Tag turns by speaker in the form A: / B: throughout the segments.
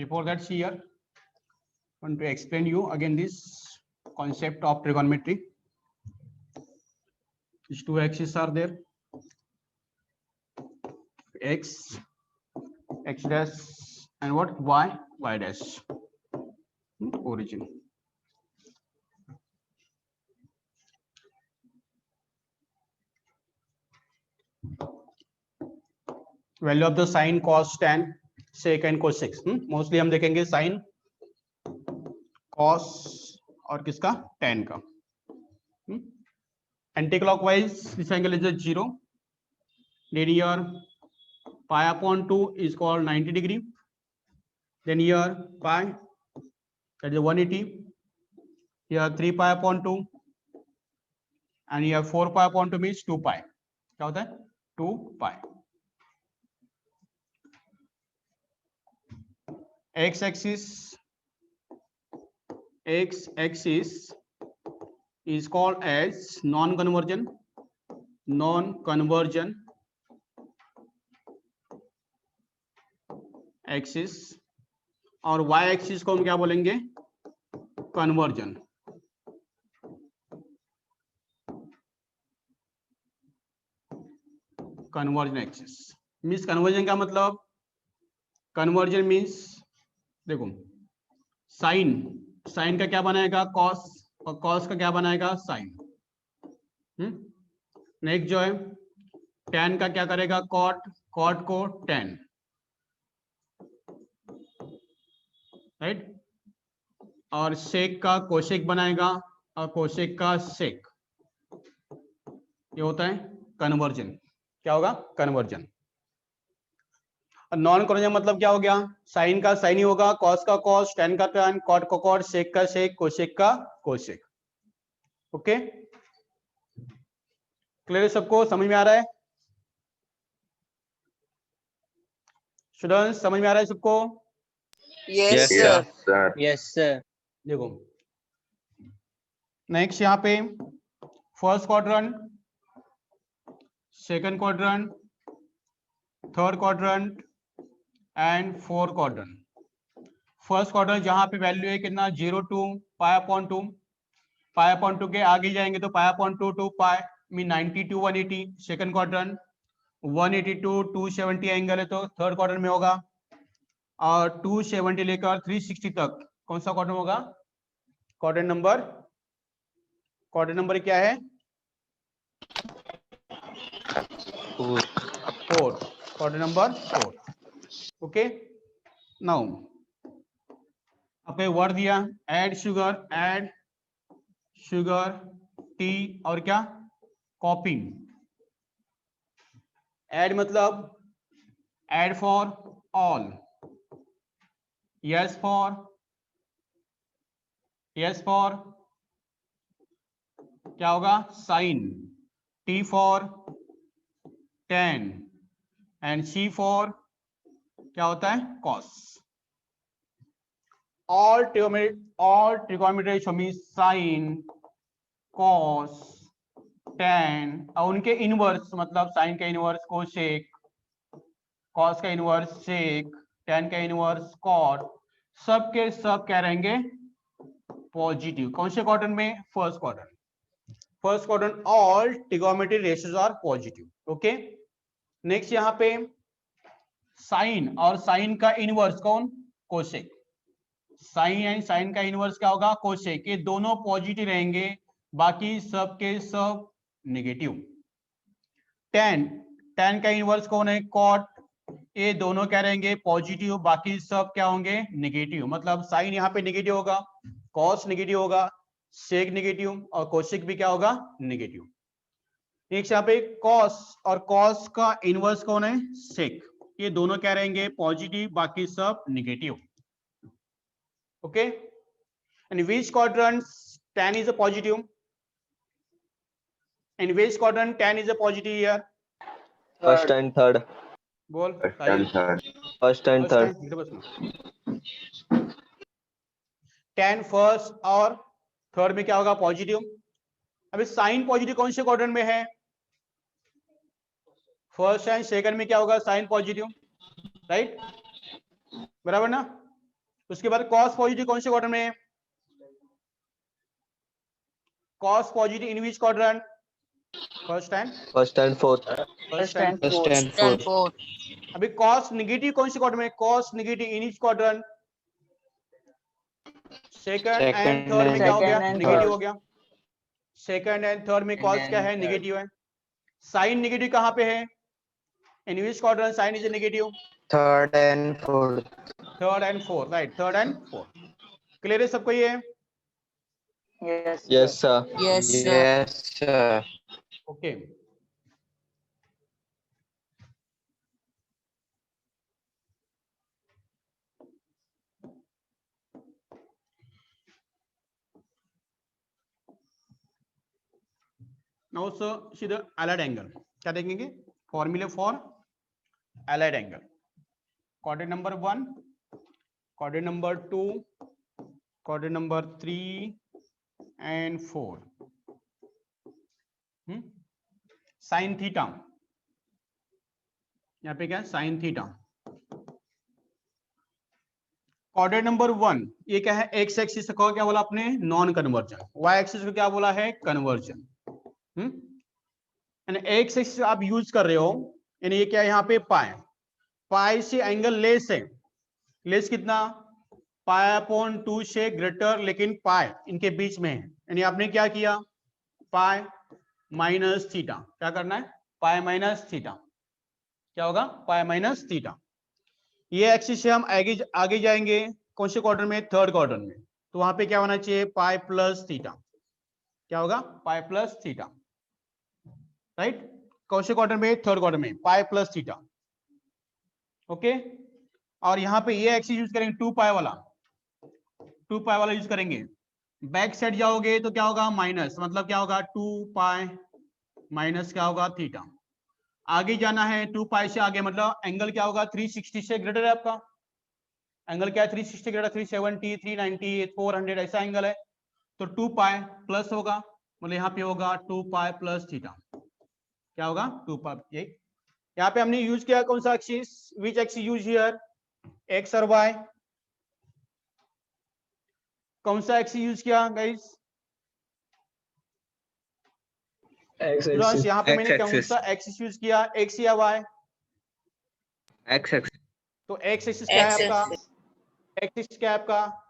A: Before that, see here, I want to explain you again this concept of trigonometry. These two axes are there, x dash and what, y dash, origin. Value of the sine cos tan sec and cosec. Mostly हम देखेंगे sine cos और किसका, tan का. Anti clockwise this angle is 0. Then here pi upon 2 is called 90 degree. Then here pi, that is 180. Here 3 pi upon 2 and here 4 pi upon 2 means 2 pi. क्या होता है, 2 pi. x axis is called as non-convergent axis, और y axis को हम क्या बोलेंगे, conversion. Conversion axis means, conversion का मतलब, कन्वर्जन मीन्स देखो साइन का क्या बनाएगा, कॉस, और कॉस का क्या बनाएगा, साइन. नेक्स्ट जो है टेन का क्या करेगा, कॉट को टेन, राइट. और सेक का कोसेक बनाएगा, और कोसेक का सेक. ये होता है कन्वर्जन. क्या होगा, कन्वर्जन. नॉन कन्वर्जन मतलब क्या हो गया, साइन का साइन ही होगा, कॉस का कॉस, टेन का टेन, कॉट का कॉट, सेक का सेक, कोसेक का कोसेक. ओके, क्लियर सबको, समझ में आ रहा है स्टूडेंट्स, समझ में आ रहा है सबको?
B: Yes, sir.
C: Yes, sir.
A: देखो नेक्स्ट यहाँ पे first quadrant, second quadrant, third quadrant and fourth quadrant. First quadrant जहां पे वैल्यू है कितना, 0 to pi upon 2. Pi upon 2 के आगे जाएंगे तो pi upon 2 to pi mean 90 to 180. Second quadrant 180 to 270 angle है तो थर्ड क्वाड्रेंट में होगा. और 270 लेकर 360 तक कौन सा क्वाड्रेंट होगा, क्वाड्रेंट नंबर क्या है, 4. Quadrant number 4. ओके, नाउ आपने वर्ड दिया ऐड शुगर टी और क्या, कॉपिंग. ऐड मतलब add for all, yes for क्या होगा, sine, T for 10 and C for क्या होता है, cos. all trigonometry show me sine, cos, tan और उनके इनवर्स, मतलब साइन का इनवर्स कोसेक, कॉस का इनवर्स सेक, tan का इनवर्स कॉट, सब के सब क्या रहेंगे, पॉजिटिव. कौन से क्वाड्रेंट में, first quadrant all trigonometry ratios are positive. Okay, next यहाँ पे साइन और साइन का इनवर्स कौन, कोसेक. साइन एंड साइन का इनवर्स क्या होगा, कोसेक. ये दोनों पॉजिटिव रहेंगे, बाकी सब के सब नेगेटिव. tan का इनवर्स कौन है, कॉट. ये दोनों क्या रहेंगे, पॉजिटिव, बाकी सब क्या होंगे, नेगेटिव. मतलब साइन यहाँ पे नेगेटिव होगा, कॉस नेगेटिव होगा, सेक नेगेटिव और कोसेक भी क्या होगा, नेगेटिव. नेक्स्ट यहाँ पे कॉस और कॉस का इनवर्स कौन है, सेक. ये दोनों क्या रहेंगे, पॉजिटिव, बाकी सब negative. Okay, and which quadrant tan is a positive, and which quadrant tan is a positive here,
C: First and third.
A: बोल.
C: First and third.
A: tan first और थर्ड में क्या होगा, पॉजिटिव. अभी साइन पॉजिटिव कौन से क्वाड्रेंट में है, फर्स्ट एंड सेकंड में क्या होगा, साइन पॉजिटिव, राइट, बराबर ना. उसके बाद कॉस पॉजिटिव कौन से क्वाड्रेंट में है? Cos positive in which quadrant? First and
C: fourth.
A: First and
B: First and fourth.
A: अभी कॉस नेगेटिव कौन से क्वाड्रेंट में? Cos negative in which quadrant? Second and
C: Second
A: third में
C: and
A: क्या हो गया?
B: Second and
A: negative
B: third.
A: हो गया। सेकंड एंड थर्ड में कॉस क्या है?
C: third.
A: नेगेटिव है। साइन नेगेटिव कहां पे है? In which quadrant sine is negative?
C: Third and fourth.
A: Third and fourth, right, third and fourth. Clear है सबको ये?
B: Yes.
C: Yes
B: sir.
C: Sir.
B: Yes, sir.
C: Yes sir.
A: Okay. Now so see the allied angle. क्या देखेंगे? फॉर्मूले for allied angle. Quadrant number 1, quadrant number 2, quadrant number 3 and 4. Sine theta, यहाँ पे क्या है? Sine theta. क्वाड्रेंट नंबर 1 ये क्या है? एक्स एक्सिस को क्या बोला आपने? Non conversion. वाई एक्सिस को क्या बोला है? कन्वर्जन। यानी एक्स एक्सिस आप यूज कर रहे हो, यानी ये क्या है? यहाँ पे पाई, पाई से एंगल लेस है। लेस कितना? पाई अपॉन 2 से ग्रेटर, लेकिन पाई इनके बीच में है। यानी आपने क्या किया? पाई माइनस थीटा। क्या करना है? Pi minus theta. क्या होगा? पाई माइनस थीटा। ये एक्सिस से हम आगे जाएंगे कौन से क्वाड्रेंट में? थर्ड क्वाड्रेंट में। तो वहां पे क्या होना चाहिए? पाई प्लस थीटा। क्या होगा? पाई प्लस थीटा, राइट। कौन से क्वाड्रेंट में? थर्ड क्वाड्रेंट में। पाई प्लस थीटा, ओके। और यहाँ पे ये एक्सिस यूज करेंगे 2 पाई वाला, 2 पाई वाला यूज करेंगे। बैक साइड जाओगे तो क्या होगा? माइनस, मतलब क्या होगा? 2 पाई माइनस क्या होगा? थीटा। आगे जाना है 2 पाई से आगे, मतलब एंगल क्या होगा? 360 से ग्रेटर है आपका एंगल। क्या है? 360 ग्रेटर, 370, 390, 400 ऐसा एंगल है। तो 2 पाई प्लस होगा, मतलब यहाँ पे होगा 2 पाई प्लस थीटा। क्या होगा? 2 पाई। यही यहाँ पे हमने यूज किया कौन सा axis? Which axis use here? X और वाई। कौन सा एक्सिस यूज किया गाइस? यहाँ पे मैंने कौन सा एक्सिस यूज किया? एक्स या वाई?
C: X axis.
A: तो एक्स एक्सिस क्या है आपका?
B: X-axis.
A: एक्सिस क्या है आपका?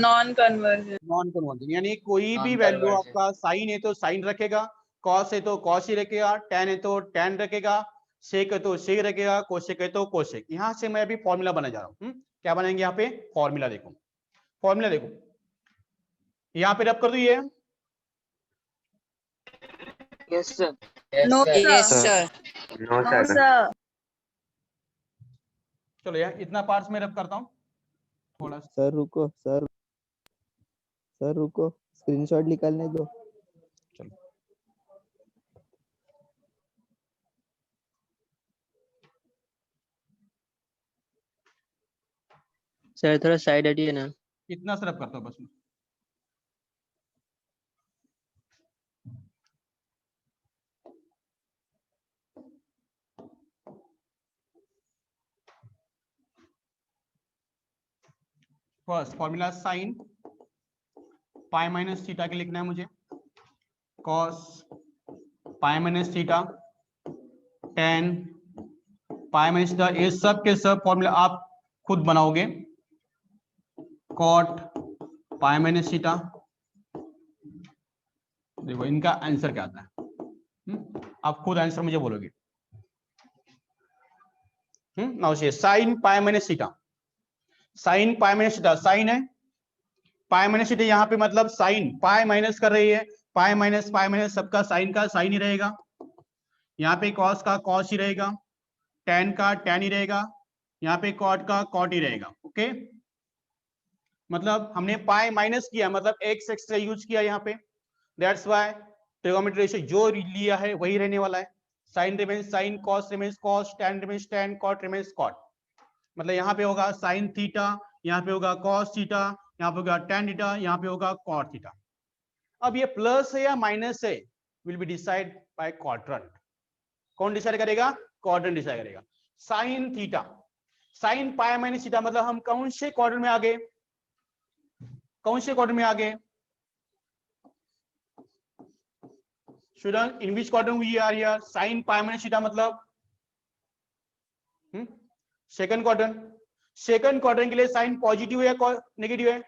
B: Non-convergent.
A: Non convergent. यानी कोई भी वैल्यू आपका, साइन है तो साइन रखेगा, कॉस है तो कॉस ही रखेगा, टेन है तो टेन रखेगा, सेक है तो सेक रखेगा, कोसेक है तो कोसेक। यहां से मैं अभी फॉर्मूला बना जा रहा हूं। क्या बनाएंगे यहाँ पे? फॉर्मूला देखो, फॉर्मूला देखो, यहाँ पे रब कर दो ये।
B: Yes, sir.
D: No,
B: Yes,
D: sir.
B: sir.
C: No
D: No,
C: sir.
D: sir.
A: चलो यार इतना पार्ट्स में रब करता हूँ थोड़ा सा।
E: सर रुको, सर रुको, स्क्रीनशॉट निकालने दो।
A: चलो
F: सर थोड़ा साइड हटिए ना।
A: इतना से रब करता हूँ बस मैं। First formula sine pi minus theta के लिखना है मुझे। Cos pi minus theta, ten पाई माइनस थीटा, ये सब के सब फॉर्मूला आप खुद बनाओगे। कॉट पाई माइनस थीटा, देखो इनका आंसर क्या आता है। आप खुद आंसर मुझे बोलोगे। नाउ से sine pi minus theta, sine pi minus theta, sine है पाई माइनस थीटा, यहाँ पे मतलब साइन पाई माइनस कर रही है, पाई माइनस सबका साइन का साइन ही रहेगा। यहाँ पे कॉस का कॉस ही रहेगा, टेन का टेन ही रहेगा, यहाँ पे कॉट का कॉट ही रहेगा। ओके, मतलब हमने पाई माइनस किया, मतलब एक्स एक्स्ट्रा यूज किया यहाँ पे। दैट्स व्हाई ट्रिगोनोमेट्री रेशियो जो लिया है वही रहने वाला है। Sine remains sine, cos remains cos, tan remains tan, cot remains cot. मतलब यहाँ पे होगा साइन थीटा, यहाँ पे होगा कॉस थीटा, यहाँ पे होगा टेन थीटा, यहाँ पे होगा कॉट थीटा। अब ये प्लस है या माइनस है will be decide by quadrant. कौन डिसाइड करेगा? क्वाड्रेंट डिसाइड करेगा। Sine theta, sine pi minus theta मतलब हम कौन से क्वाड्रेंट में आ गए, कौन से क्वाड्रेंट में आ गए student, in which quadrant we are here, sine pi minus theta मतलब सेकंड क्वाड्रेंट। सेकंड क्वाड्रेंट के लिए साइन पॉजिटिव है या नेगेटिव है,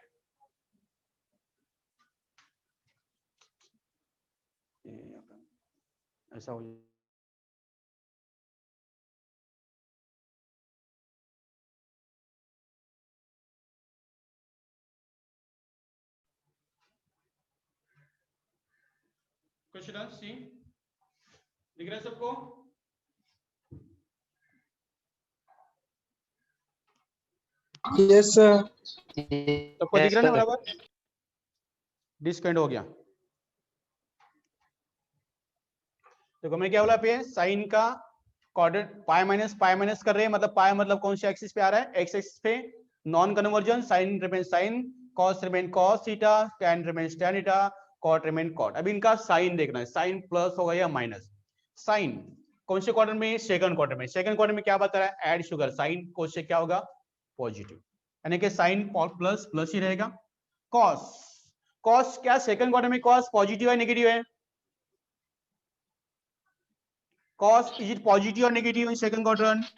A: ऐसा हो जाए। क्वेश्चन सी दिख रहा है सबको?
D: Yes sir.
A: सबको दिख रहा है ना बराबर? डिस्कनेक्ट हो गया। देखो मैं क्या बोला पे, साइन का कोऑर्डिनेट पाई माइनस कर रहे हैं, मतलब पाई मतलब कौन से एक्सिस पे आ रहा है, एक्स एक्सिस पे। Non conversion, sine remain sine, cos remain cos theta, tan remain tan theta, cot remain cot. अब इनका साइन देखना है, साइन प्लस होगा या माइनस। साइन कौन से क्वार्टर में, सेकंड क्वार्टर में। सेकंड क्वार्टर में क्या बता रहा है, ऐड शुगर, साइन कोस से क्या होगा, पॉजिटिव, यानी कि साइन प्लस प्लस ही रहेगा। कॉस, कॉस क्या सेकंड क्वार्टर में कॉस पॉजिटिव है नेगेटिव है, cos is it positive or negative in second quadrant?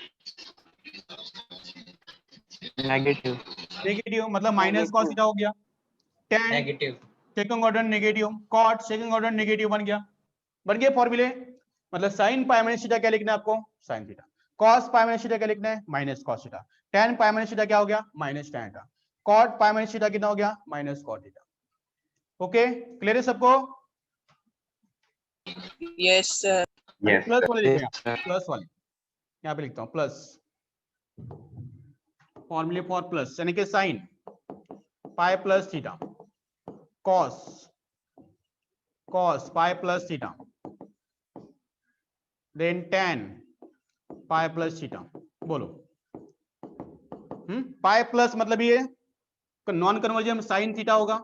C: Negative.
A: Negative मतलब माइनस cos थीटा हो गया। tan
C: Negative.
A: Second quadrant negative, cot second quadrant negative बन गया फॉर्मूले। मतलब sin पाई माइनस थीटा क्या लिखना है आपको, sin थीटा। cos पाई माइनस थीटा क्या लिखना है, माइनस cos थीटा। tan पाई माइनस थीटा क्या हो गया, माइनस tan थीटा। cot पाई माइनस थीटा कितना हो गया, minus cot theta. Okay clear है सबको?
B: Yes sir.
C: Yes.
A: प्लस वाले लिखेगा,
C: Yes, sir.
A: प्लस वाले यहाँ पे लिखता हूँ प्लस, फॉर्मूले फॉर प्लस, यानी कि sine pi plus theta, cos cos pi plus theta, then tan pi plus theta. बोलो पाई प्लस मतलब ये नॉन कन्वर्जन में साइन थीटा होगा,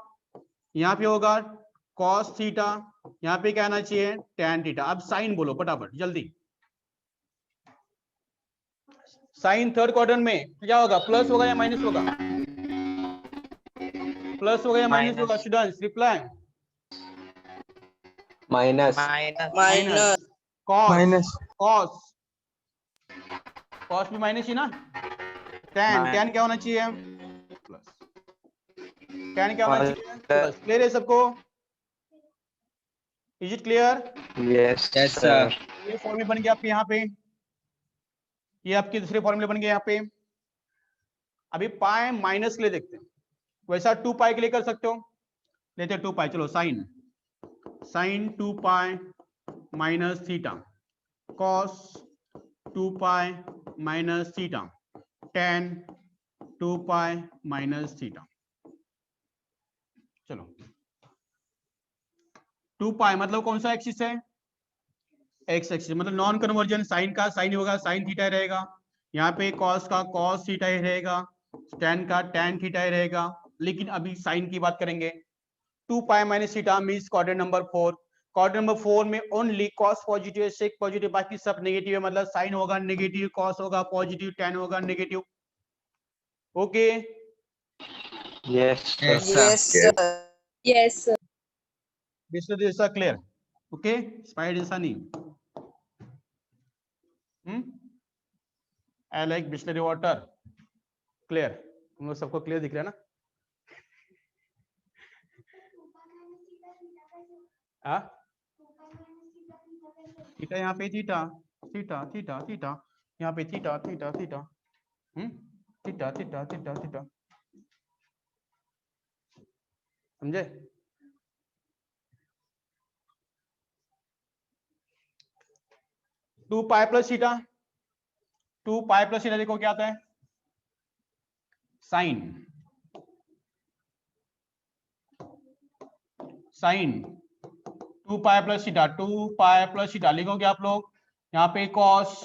A: यहाँ पे होगा कॉस थीटा, यहाँ पे क्या आना चाहिए, tan थीटा। अब साइन बोलो फटाफट जल्दी। साइन थर्ड क्वाड्रेंट में क्या होगा, प्लस होगा या माइनस होगा, प्लस होगा या माइनस होगा students, reply.
C: Minus.
B: Minus.
A: Cos
D: minus.
A: Cos cos भी माइनस ही ना, tan tan क्या होना चाहिए, प्लस। tan क्या होना चाहिए, प्लस। क्लियर है सबको? Is it clear?
C: Yes, sir.
A: ये फॉर्मूले बन गया आपके यहाँ पे, ये आपके दूसरे फॉर्मूले बन गए यहाँ पे। अभी पाई माइनस के लिए देखते हैं, वैसा 2 पाई के लिए कर सकते हो, लेते हैं 2 पाई। चलो sine sine 2 pi minus theta, cos 2 pi minus theta, tan 2 pi minus theta. चलो 2 पाई मतलब कौन सा एक्सिस है, एक्स एक्सिस, मतलब नॉन कन्वर्जन, साइन का साइन होगा, साइन थीटा ही रहेगा। यहाँ पे कॉस का कॉस थीटा ही रहेगा, tan का tan थीटा ही रहेगा। लेकिन अभी साइन की बात करेंगे। 2 pi minus theta means quadrant number 4। Quadrant number 4 में ओनली कॉस पॉजिटिव है, सेक पॉजिटिव, बाकी सब नेगेटिव है। मतलब साइन होगा नेगेटिव, कॉस होगा पॉजिटिव, tan होगा negative. Okay
C: Yes, sir.
B: Yes sir. Yes sir.
A: Bisleri जैसा क्लियर, ओके स्पाइड जैसा नहीं। I like Bisleri water, clear. तुम लोग सबको क्लियर दिख रहा है ना? थीटा यहाँ पे थीटा थीटा थीटा थीटा, यहाँ पे theta theta theta, theta theta theta theta, समझे? Two pi plus theta, 2 pi plus theta देखो क्या आता है, sine sine 2 pi plus theta, 2 pi plus theta लिखोगे आप लोग। यहाँ पे कॉस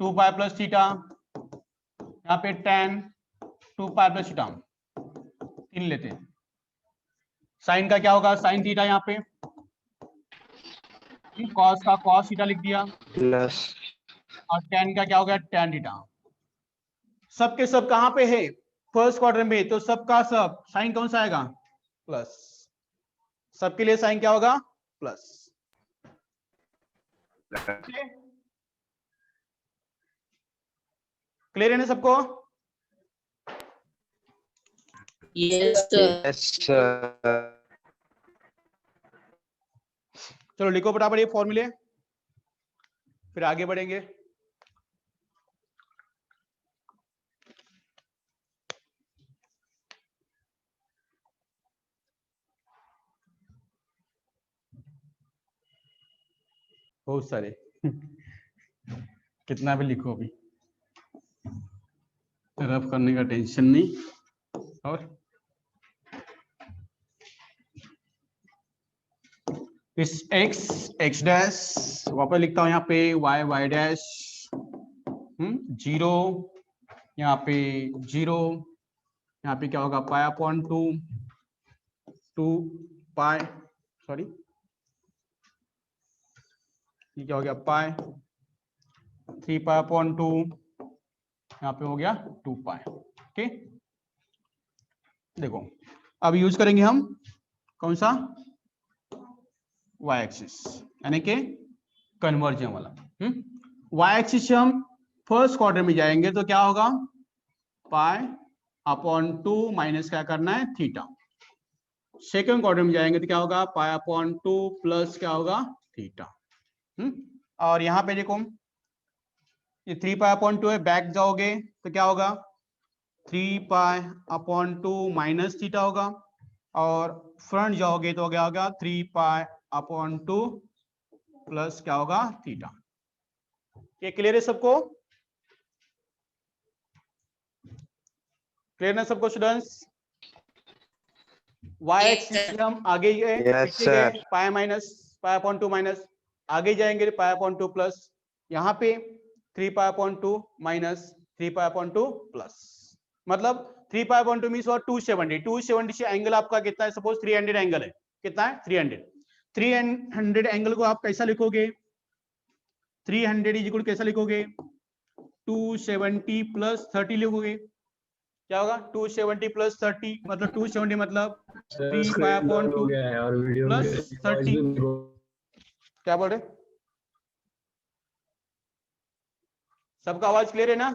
A: 2 पाई प्लस थीटा, यहाँ पे tan 2 पाई प्लस थीटा, 3 लेते हैं। साइन का क्या होगा, साइन थीटा, यहाँ पे कॉस का कॉस थीटा लिख दिया,
C: Plus.
A: और tan का क्या हो गया, tan थीटा। सबके सब कहाँ पे है, फर्स्ट क्वार्टर में, तो सबका सब साइन कौन सा आएगा, प्लस। सबके लिए साइन क्या होगा, प्लस। क्लियर है ना सबको?
B: Yes, sir.
C: Yes, sir.
A: चलो लिखो बराबर ये फॉर्मूले, फिर आगे बढ़ेंगे। बहुत सारे कितना भी लिखो, अभी रफ करने का टेंशन नहीं। और इस x डैश वापस लिखता हूं यहाँ पे, y डैश, 0, यहाँ पे 0, यहाँ पे क्या होगा पाई अपॉन 2 पाई, सॉरी ये क्या हो गया पाई, 3 पाई अपॉन 2, यहाँ पे हो गया 2 पाई। ओके, देखो अब यूज करेंगे हम कौन सा, y एक्सिस, यानी कि कन्वर्जन वाला। y एक्सिस से हम फर्स्ट क्वार्टर में जाएंगे तो क्या होगा, पाई अपॉन 2 माइनस क्या करना है, थीटा। सेकंड क्वार्टर में जाएंगे तो क्या होगा, पाई अपॉन 2 प्लस क्या होगा, थीटा। और यहाँ पे देखो ये 3 पाई अपॉन 2 है, बैक जाओगे तो क्या होगा, 3 पाई अपॉन 2 माइनस थीटा होगा, और फ्रंट जाओगे तो क्या होगा, 3 पाई अपॉन 2 प्लस क्या होगा, थीटा। ये क्लियर है सबको? क्लियर ना सबको स्टूडेंट्स? y एक्सिस से हम आगे गए,
C: Yes,
A: पीछे गए,
C: sir.
A: Pi minus pi upon 2 minus, आगे जाएंगे पाई अपॉन 2 प्लस, यहाँ पे 3 पाई अपॉन 2 माइनस 3 पाई अपॉन 2 प्लस, मतलब 3 पाई अपॉन 2 मींस 270 से एंगल आपका कितना है, सपोज 300 एंगल है, कितना है 300 एंगल को आप कैसा लिखोगे, 300 इज इक्वल कैसा लिखोगे, 270 प्लस 30 लिखोगे, क्या होगा 270 प्लस 30, मतलब 270 मतलब 3 पाई अपॉन 2 प्लस 30। क्या बोल रहे, सबका आवाज क्लियर है ना?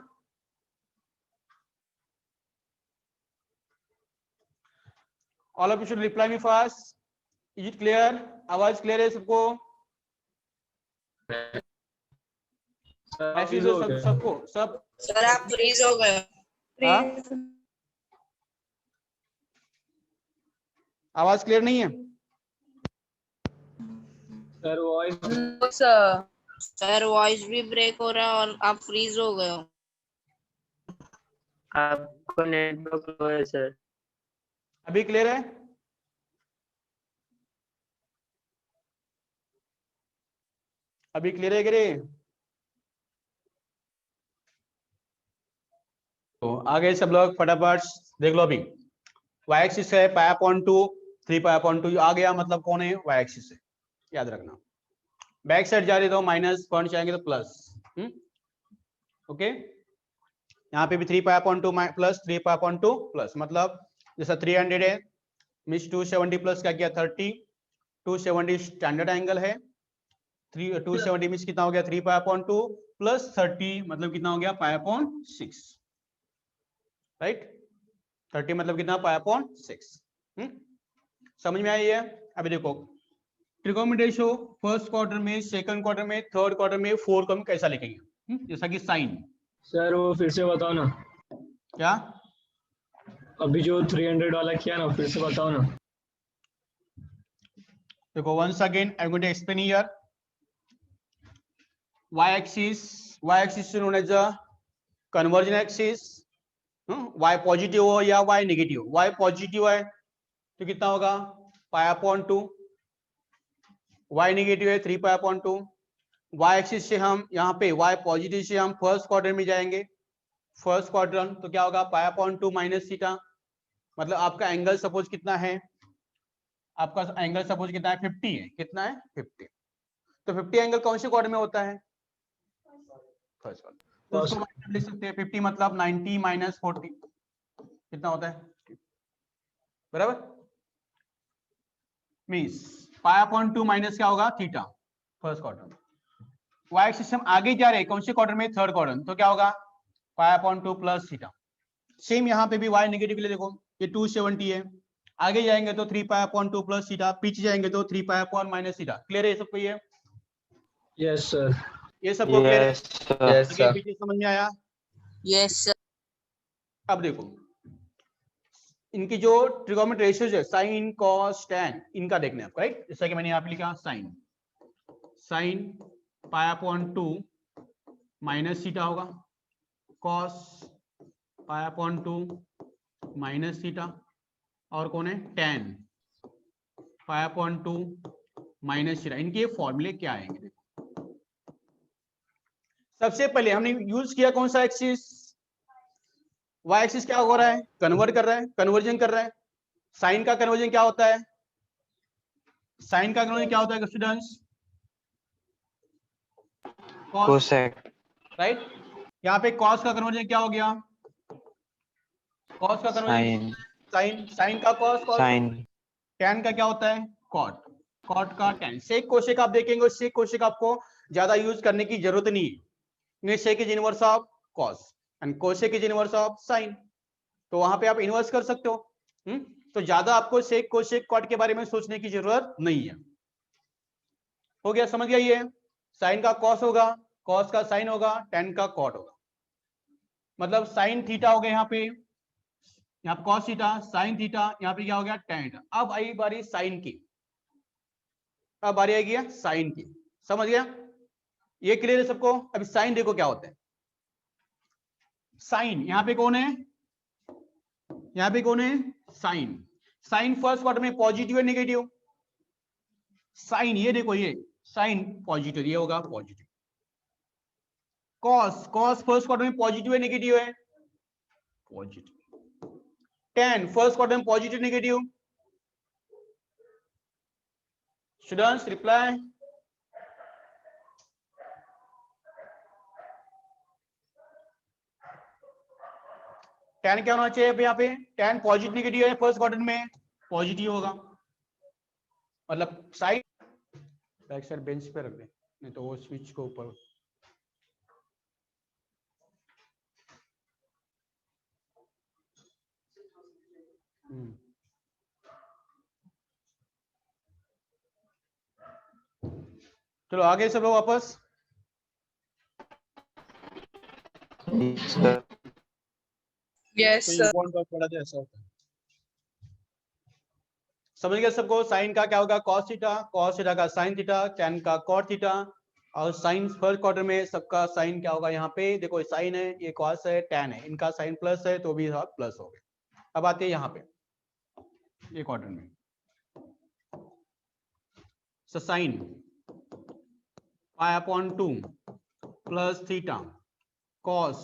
A: All of you should reply me fast, is it clear? आवाज क्लियर है सबको? मैसेज हो सबको, सब
B: Sir, आप फ्रीज हो गए।
A: हाँ? आवाज क्लियर नहीं है?
B: No, sir. सर वॉइस भी ब्रेक हो रहा है और आप फ्रीज हो गए हो।
F: आपको नेटवर्क लो है सर।
A: अभी क्लियर है? अभी क्लियर है गिरे? तो आगे सब लोग फटाफट देख लो। अभी y एक्सिस है पाई अपॉन 2, 3 पाई अपॉन 2 आ गया, मतलब कौन है, y एक्सिस है, याद रखना। बैक साइड जा रहे तो माइनस, फ्रंट जाएंगे तो प्लस। ओके, यहाँ पे भी 3 पाई अपॉन 2 प्लस 3 पाई अपॉन 2 प्लस, मतलब जैसा 300 है मीन्स 270 प्लस क्या किया 30, 270 स्टैंडर्ड एंगल है, 270 मीन्स कितना हो गया 3 पाई अपॉन 2 प्लस 30 मतलब कितना हो गया पाई अपॉन 6, राइट। 30 मतलब कितना पाई अपॉन 6। समझ में आई है? अभी देखो ट्रिगोनोमेट्री रेशो फर्स्ट क्वार्टर में, सेकंड क्वार्टर में, थर्ड क्वार्टर में, फोर्थ क्वार्टर में कैसा लिखेंगे, जैसा कि साइन।
G: सर वो फिर से बताओ ना,
A: क्या
G: अभी जो 300 वाला किया ना, फिर से बताओ ना।
A: देखो once again I'm going to explain here. y-axis is known as a convergent axis. y positive हो या y नेगेटिव, y पॉजिटिव है तो कितना होगा पाई अपॉन 2, y नेगेटिव है 3 पाई अपॉन 2। y एक्सिस से हम यहाँ पे y पॉजिटिव से हम फर्स्ट क्वार्टर में जाएंगे, फर्स्ट क्वार्टर तो क्या होगा पाई अपॉन 2 माइनस थीटा, मतलब आपका एंगल सपोज कितना है, आपका एंगल सपोज कितना है 50 है, कितना है 50, तो 50 एंगल कौन से क्वार्टर में होता है, फर्स्ट क्वार्टर। तो उसको लिख सकते हैं 50 मतलब 90 माइनस 40 कितना होता है बराबर मीन्स पाई अपॉन 2 माइनस क्या होगा theta first quadrant y axis हम आगे जा रहे हैं कौन से क्वाड्रेंट में थर्ड क्वाड्रेंट तो क्या होगा पाई अपॉन 2 प्लस थीटा सेम यहाँ पे भी वाई नेगेटिव के लिए देखो ये 270 है आगे जाएंगे तो 3 पाई अपॉन 2 प्लस थीटा पीछे जाएंगे तो 3 pi upon minus theta clear है सबको
G: यस सर।
A: ये सबको क्लियर है
C: Yes, sir.
A: आगे पीछे समझ में आया
B: Yes, sir.
A: अब देखो इनकी जो ट्रिगोनोमेट्रिक रेशियोज है साइन कॉस टैन इनका देखना है आपको राइट जैसा कि मैंने यहाँ पे लिखा sine pi upon 2 minus theta होगा cos pi upon 2 minus theta और कौन है tan pi upon 2 minus theta इनके फॉर्मूले क्या आएंगे सबसे पहले हमने यूज किया कौन सा एक्सिस वाई एक्सिस क्या हो रहा है कन्वर्ट कर रहा है कन्वर्जन कर रहा है साइन का कन्वर्जन क्या होता है साइन का कन्वर्जन क्या होता है स्टूडेंट्स कॉस
C: Cosec.
A: राइट यहाँ पे कॉस का कन्वर्जन क्या हो गया कॉस का कन्वर्जन
C: Sine.
A: साइन साइन का कॉस कॉस
C: Sine.
A: टैन का क्या होता है कॉट कॉट का टैन सेक कोशेक आप देखेंगे सेक कोशेक आपको ज्यादा यूज करने की जरूरत नहीं है sec is inverse of cos and cosec is inverse of sine तो वहां पे आप इन्वर्स कर सकते हो तो ज्यादा आपको सेक कोशेक कॉट के बारे में सोचने की जरूरत नहीं है हो गया समझ गया ये साइन का कॉस होगा कॉस का साइन होगा टैन का कॉट होगा मतलब साइन थीटा हो गया यहाँ पे यहाँ पे कॉस थीटा साइन थीटा यहाँ पे क्या हो गया टैन थीटा अब आई बारी साइन की अब बारी आएगी साइन की समझ गया ये क्लियर है सबको अभी साइन देखो क्या होता है साइन यहाँ पे कौन है यहाँ पे कौन है साइन साइन फर्स्ट क्वार्टर में पॉजिटिव है नेगेटिव साइन ये देखो ये साइन पॉजिटिव ये होगा positive cos cos first quarter में पॉजिटिव है नेगेटिव है पॉजिटिव टैन फर्स्ट क्वार्टर में positive negative students reply tan क्या होना चाहिए यहाँ पे टैन पॉजिटिव नेगेटिव है फर्स्ट क्वाड्रेंट में पॉजिटिव होगा मतलब साइड बैक साइड बेंच पे रख दे नहीं तो वो स्विच को ऊपर चलो आगे सब लोग वापस
C: Yes, sir.
B: Yes,
A: तो
B: sir.
A: इम्पोर्टेंट टॉपिक पढ़ा था ऐसा होता है समझ गया सबको साइन का क्या होगा कॉस थीटा का साइन थीटा टैन का कॉट थीटा और साइन फर्स्ट क्वार्टर में सबका साइन क्या होगा यहाँ पे देखो साइन है ये कॉस है टैन है इनका साइन प्लस है तो भी प्लस हो गया अब आते हैं यहाँ पे ये क्वार्टर में sine pi upon 2 plus theta cos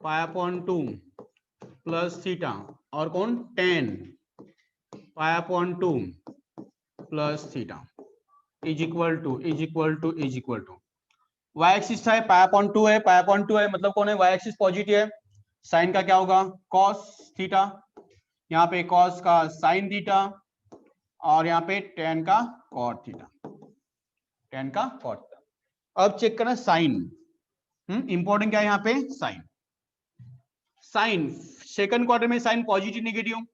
A: pi upon 2 plus theta और कौन tan pi upon 2 plus theta is equal to y axis है पाई अपॉन 2 है मतलब कौन है वाई एक्सिस पॉजिटिव है साइन का क्या होगा कॉस थीटा यहाँ पे कॉस का साइन थीटा और यहाँ पे टैन का कॉट थीटा टैन का कॉट थीटा अब चेक करना साइन इंपॉर्टेंट क्या है यहाँ पे साइन सेकंड क्वार्टर में sine positive negative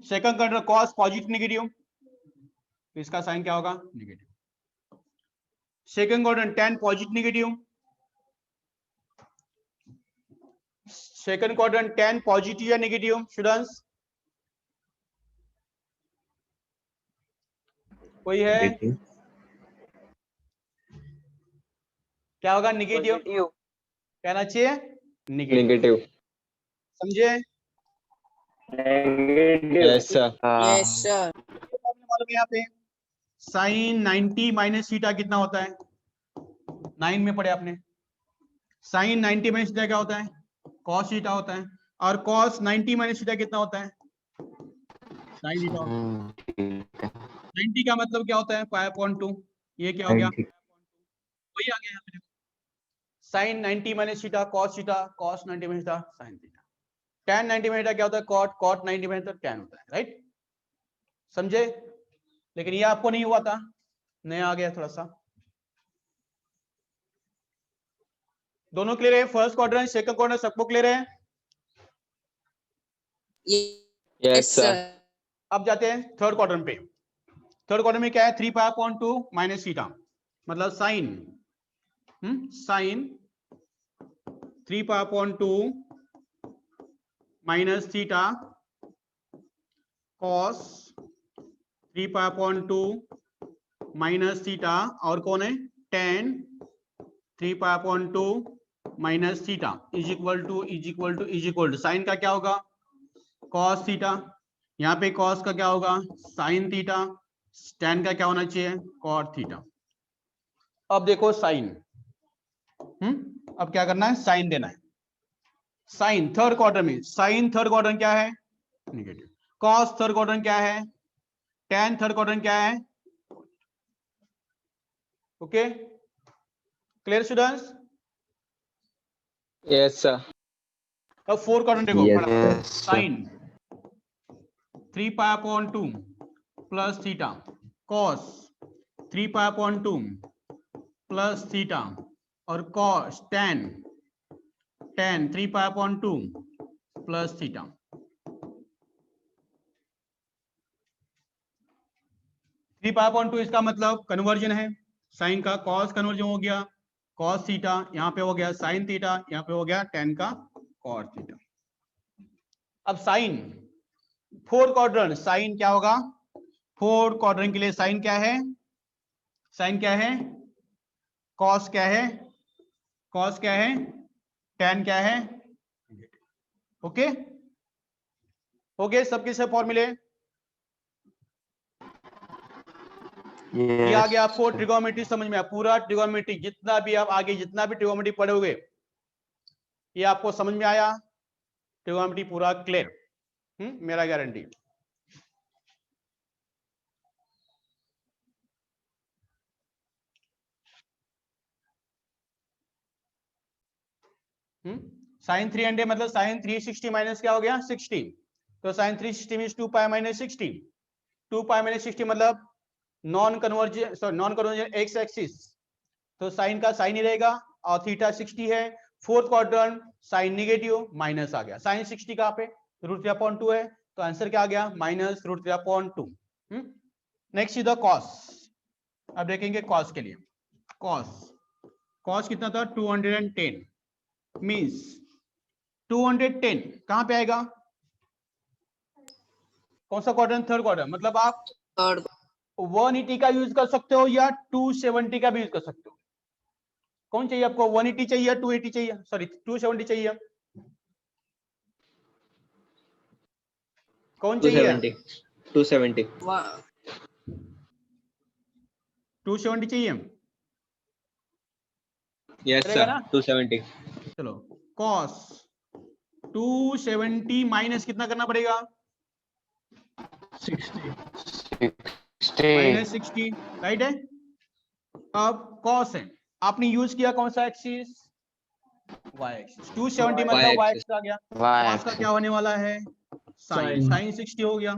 A: second quarter cos positive negative तो इसका साइन क्या होगा negative second quarter tan positive negative second quarter tan positive या नेगेटिव स्टूडेंट्स कोई है क्या होगा नेगेटिव कहना चाहिए नेगेटिव समझे
C: Yes, sir.
B: Yes, sir.
A: मालूम है यहाँ पे साइन 90 माइनस थीटा कितना होता है 9 में पढ़े आपने साइन 90 माइनस थीटा क्या होता है कॉस थीटा होता है और कॉस 90 माइनस थीटा कितना होता है साइन थीटा होता है 90 का मतलब क्या होता है पाई अपॉन 2 ये क्या हो गया वही आ गया sine 90 minus theta cos 90 minus theta sine theta, tan 90 minus theta क्या होता है cot, cot 90 minus theta tan होता है, राइट, समझे। लेकिन ये आपको नहीं हुआ था, नया आ गया थोड़ा सा। दोनों क्लियर है, फर्स्ट क्वाड्रेंट सेकंड क्वाड्रेंट सबको क्लियर है।
C: Yes, sir.
A: अब जाते हैं थर्ड क्वाड्रेंट पे। थर्ड क्वाड्रेंट में क्या है, 3π/2 माइनस थीटा, मतलब sine sine 3π/2 minus theta cos 3π/2 minus theta, और कौन है tan 3π/2 minus theta is equal to sine का क्या होगा कॉस थीटा, यहाँ पे कॉस का क्या होगा साइन थीटा, tan का क्या होना चाहिए कॉट थीटा। अब देखो साइन, अब क्या करना है साइन देना है। साइन थर्ड क्वार्टर में, साइन थर्ड क्वार्टर क्या है नेगेटिव, कॉस थर्ड क्वार्टर क्या है, tan थर्ड क्वार्टर क्या है, okay clear students.
C: Yes, sir.
A: अब फोर्थ क्वाड्रेंट देखो,
E: Yes,
A: sine 3π/2 plus theta cos 3π/2 plus theta, और cos tan 3π/2 plus theta. Three π/2 इसका मतलब कन्वर्जन है, साइन का कॉस कन्वर्जन हो गया कॉस थीटा, यहाँ पे हो गया साइन थीटा, यहाँ पे हो गया tan का कॉट थीटा। अब साइन फोर्थ क्वाड्रेंट, साइन क्या होगा फोर्थ क्वाड्रेंट के लिए, साइन क्या है, साइन क्या है कॉस क्या है, कॉस क्या है tan क्या है, ओके ओके सबके सब फॉर्मूले। ये आ गया आपको ट्रिगोनोमेट्री समझ में आया, पूरा ट्रिगोनोमेट्री जितना भी आप आगे जितना भी ट्रिगोनोमेट्री पढ़ोगे ये आपको समझ में आया, ट्रिगोनोमेट्री पूरा क्लियर, मेरा गारंटी। साइन 300 मतलब साइन 360 माइनस क्या हो गया 60, तो साइन 360 मींस 2π माइनस 60, 2π माइनस 60 मतलब नॉन कन्वर्जेंट एक्स एक्सिस, तो साइन का साइन ही रहेगा, और थीटा 60 है। Fourth quadrant sine negative minus आ गया, साइन 60 कहाँ पे √3/2 है, तो आंसर क्या आ गया minus √3/2। Next is the cos, अब देखेंगे कॉस के लिए, कॉस कितना था 210 मींस 210 कहां पे आएगा, कौन सा क्वाड्रेंट थर्ड क्वाड्रेंट, मतलब आप
B: थर्ड
A: 180 का यूज कर सकते हो या 270 का भी यूज कर सकते हो, कौन चाहिए आपको 180 चाहिए या 280 चाहिए, सॉरी 270 चाहिए, कौन चाहिए
C: 270.
A: 270 चाहिए,
C: Yes,
A: चलेगा
C: sir.
A: ना?
C: 270.
A: चलो cos 270 माइनस कितना करना पड़ेगा
G: 60.
A: -60, राइट है। अब cos है, आपने यूज किया कौन सा एक्सिस y एक्सिस, 270 मतलब y
C: Y-axis.
A: एक्सिस आ गया, cos का क्या होने वाला है साइन,
G: Sin.
A: साइन 60 हो गया।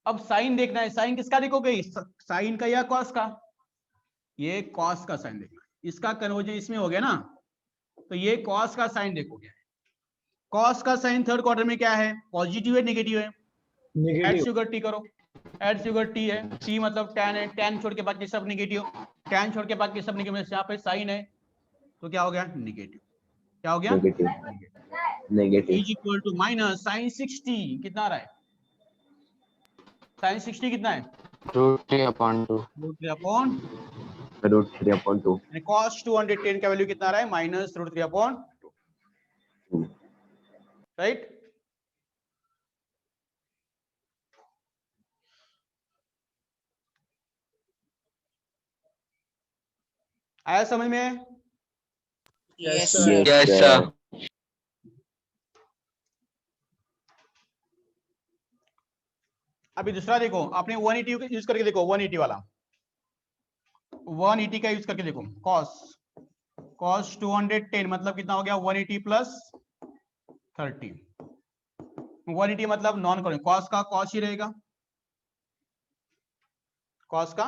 A: अब साइन देखना है, साइन किसका देखोगे साइन का या कॉस का, ये कॉस का साइन देखना है, इसका कन्वर्जन इसमें हो गया ना, तो ये कॉस का साइन देखोगे, कॉस का साइन थर्ड क्वार्टर में क्या है पॉजिटिव है नेगेटिव है, एड
G: नेगेटिव.
A: शुगर टी करो, एड शुगर टी है, टी मतलब tan है, tan छोड़ के बाकी सब नेगेटिव, tan छोड़ के बाकी सब नेगेटिव, यहाँ पे साइन है तो क्या हो गया नेगेटिव, क्या हो गया
E: negative
A: is equal to minus sine 60 कितना आ रहा है, साइन 60 कितना है √3/2
E: √3/2
A: cos 210 का वैल्यू कितना आ रहा है माइनस √3/2, राइट। आया समझ में,
B: Yes,
G: sir.
B: sir.
C: Yes, sir.
A: अभी दूसरा देखो, आपने 180 यूज करके देखो, 180 वाला 180 का यूज करके देखो, cos cos 210 मतलब कितना हो गया 180 प्लस 30। 180 मतलब नॉन करें, cos का cos ही रहेगा, cos का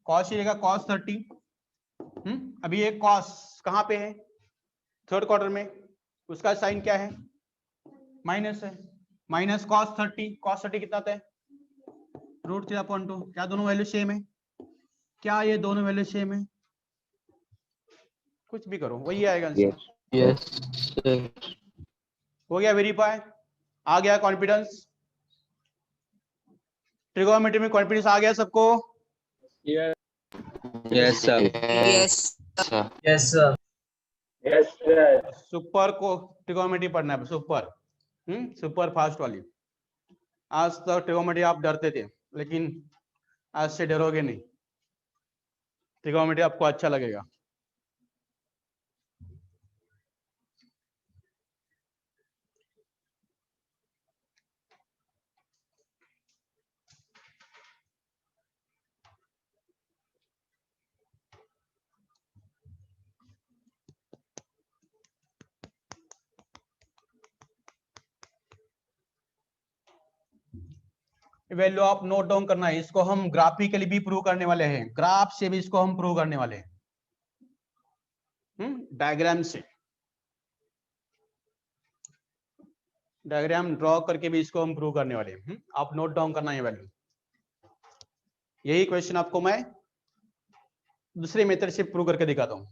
A: cos ही रहेगा, cos 30। अभी ये cos कहाँ पे है, थर्ड क्वार्टर में, उसका साइन क्या है, माइनस है, माइनस cos 30। cos 30 कितना होता है √3/2। क्या दोनों वैल्यू सेम है, क्या ये दोनों वैल्यू सेम है, कुछ भी करो वही आएगा आंसर।
C: Yes, sir.
A: हो गया वेरीफाई, आ गया कॉन्फिडेंस, ट्रिगोनोमेट्री में कॉन्फिडेंस आ गया सबको।
G: Yes,
C: Yes, sir.
B: Yes.
D: Yes, sir.
A: Super को ट्रिगोनोमेट्री पढ़ना है, सुपर सुपर फास्ट वाली। आज तक ट्रिगोनोमेट्री आप डरते थे, लेकिन आज से डरोगे नहीं, ट्रिगोनोमेट्री आपको अच्छा लगेगा। वैल्यू आप नोट डाउन करना है, इसको हम ग्राफिकली भी प्रूव करने वाले हैं, ग्राफ से भी इसको हम प्रूव करने वाले हैं, डायग्राम से, डायग्राम ड्रॉ करके भी इसको हम प्रूव करने वाले हैं। आप नोट डाउन करना है वैल्यू। यही क्वेश्चन आपको मैं दूसरे मेथड से प्रूव करके दिखाता हूं।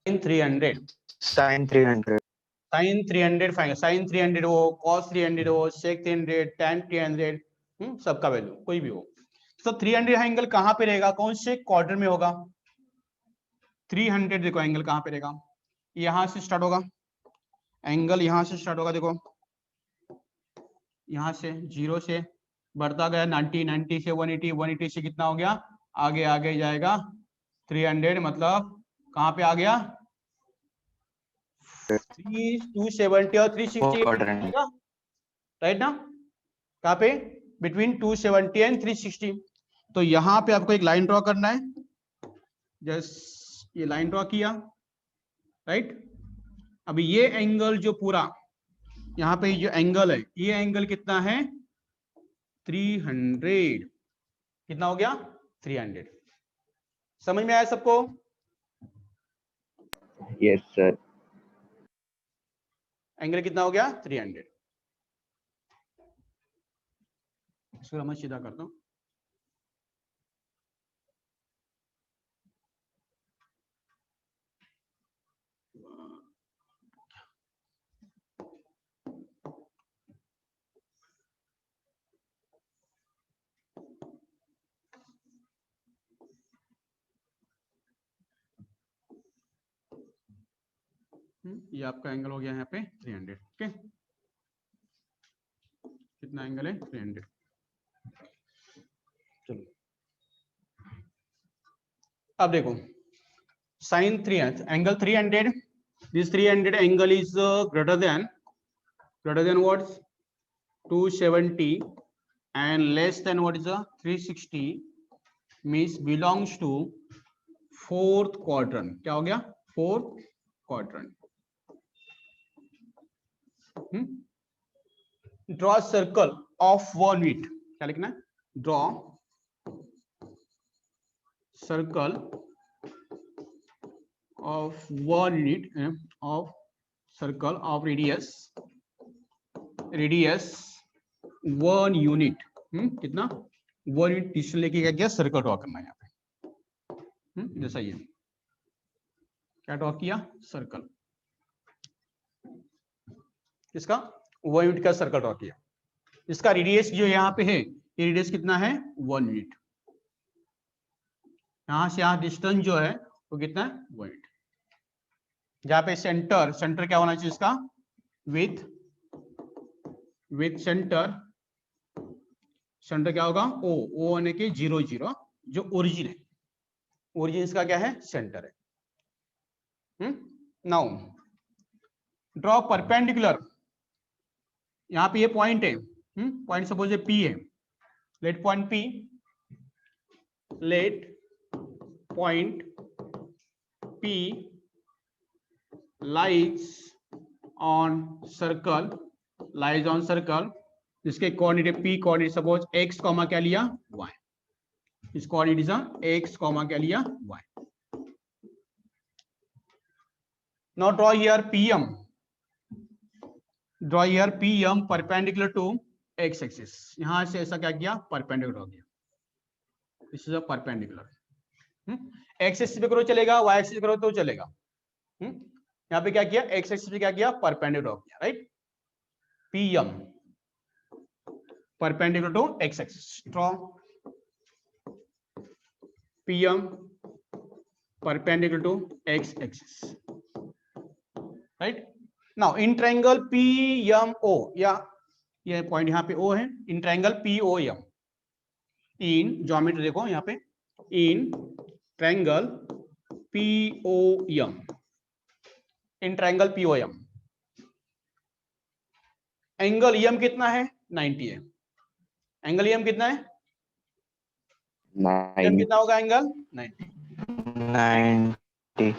F: Sin 300.
A: साइन 300 फाइनल, साइन 300 हो, cos 300 हो, sec 300, tan 300, सबका वैल्यू कोई भी हो। तो 300 एंगल कहां पे रहेगा, कौन से क्वार्टर में होगा। 300 देखो एंगल कहां पे रहेगा, यहां से स्टार्ट होगा एंगल, यहां से स्टार्ट होगा, देखो यहां से 0 से बढ़ता गया 90, 90 से 180, 180 से कितना हो गया, आगे आगे जाएगा 300, मतलब कहां पे आ गया 270 और 360
F: Quadrant.
A: राइट ना, कहां पे बिटवीन 270 एंड 360। तो यहां पे आपको एक लाइन ड्रॉ करना है, जस्ट ये लाइन ड्रॉ किया, राइट। अभी ये एंगल जो पूरा यहाँ पे जो एंगल है, ये एंगल कितना है 300, कितना हो गया 300। समझ में आया सबको,
E: Yes, sir.
A: एंगल कितना हो गया 300। इसको मैं सीधा करता हूं, ये आपका एंगल हो गया यहाँ पे 300। ओके, कितना एंगल है 300। चलो अब देखो sine 300 angle 300, this 300 angle is greater than what 270 and less than what is 360, means belongs to fourth quadrant. क्या हो गया fourth quadrant. Draw circle of 1 unit, क्या लिखना है, draw circle of 1 unit of circle of radius 1 unit, कितना 1 unit distance लेके क्या circle draw करना है यहाँ पे, जैसा ये क्या ड्रॉ किया सर्कल, इसका 1 यूनिट का सर्कल ड्रॉ किया। इसका रेडियस जो यहाँ पे है, ये रेडियस कितना है 1 यूनिट, यहां से यहाँ डिस्टेंस जो है वो कितना है 1 यूनिट। जहाँ पे सेंटर क्या होना चाहिए इसका विथ सेंटर, सेंटर क्या होगा ओ, ओ यानी कि 0 0, जो ओरिजिन है, ओरिजिन इसका क्या है सेंटर है। नाउ ड्रॉ परपेंडिकुलर, यहाँ पे ये पॉइंट है, पॉइंट सपोज पी है, let point P, let point P lies on circle, lies on circle, जिसके coordinate p coordinate suppose x comma क्या लिया y, इस कोऑर्डिनेट x कॉमा क्या लिया y। Now draw here pm, draw here pm perpendicular to x axis, यहां से ऐसा क्या किया परपेंडिकुलर हो गया, this is a perpendicular, x axis पे करो चलेगा, y एक्सिस पे करो तो चलेगा, यहाँ पे क्या किया x एक्सिस पे क्या किया परपेंडिकुलर हो गया, right. pm perpendicular to x axis, draw pm perpendicular to x axis, right. Now in triangle PMO, या ये पॉइंट यहाँ पे O है, in triangle POM, in geometry देखो यहाँ पे, in triangle POM, in triangle POM angle EM कितना है 90 है, एंगल EM कितना है, EM कितना होगा angle 90,
F: 90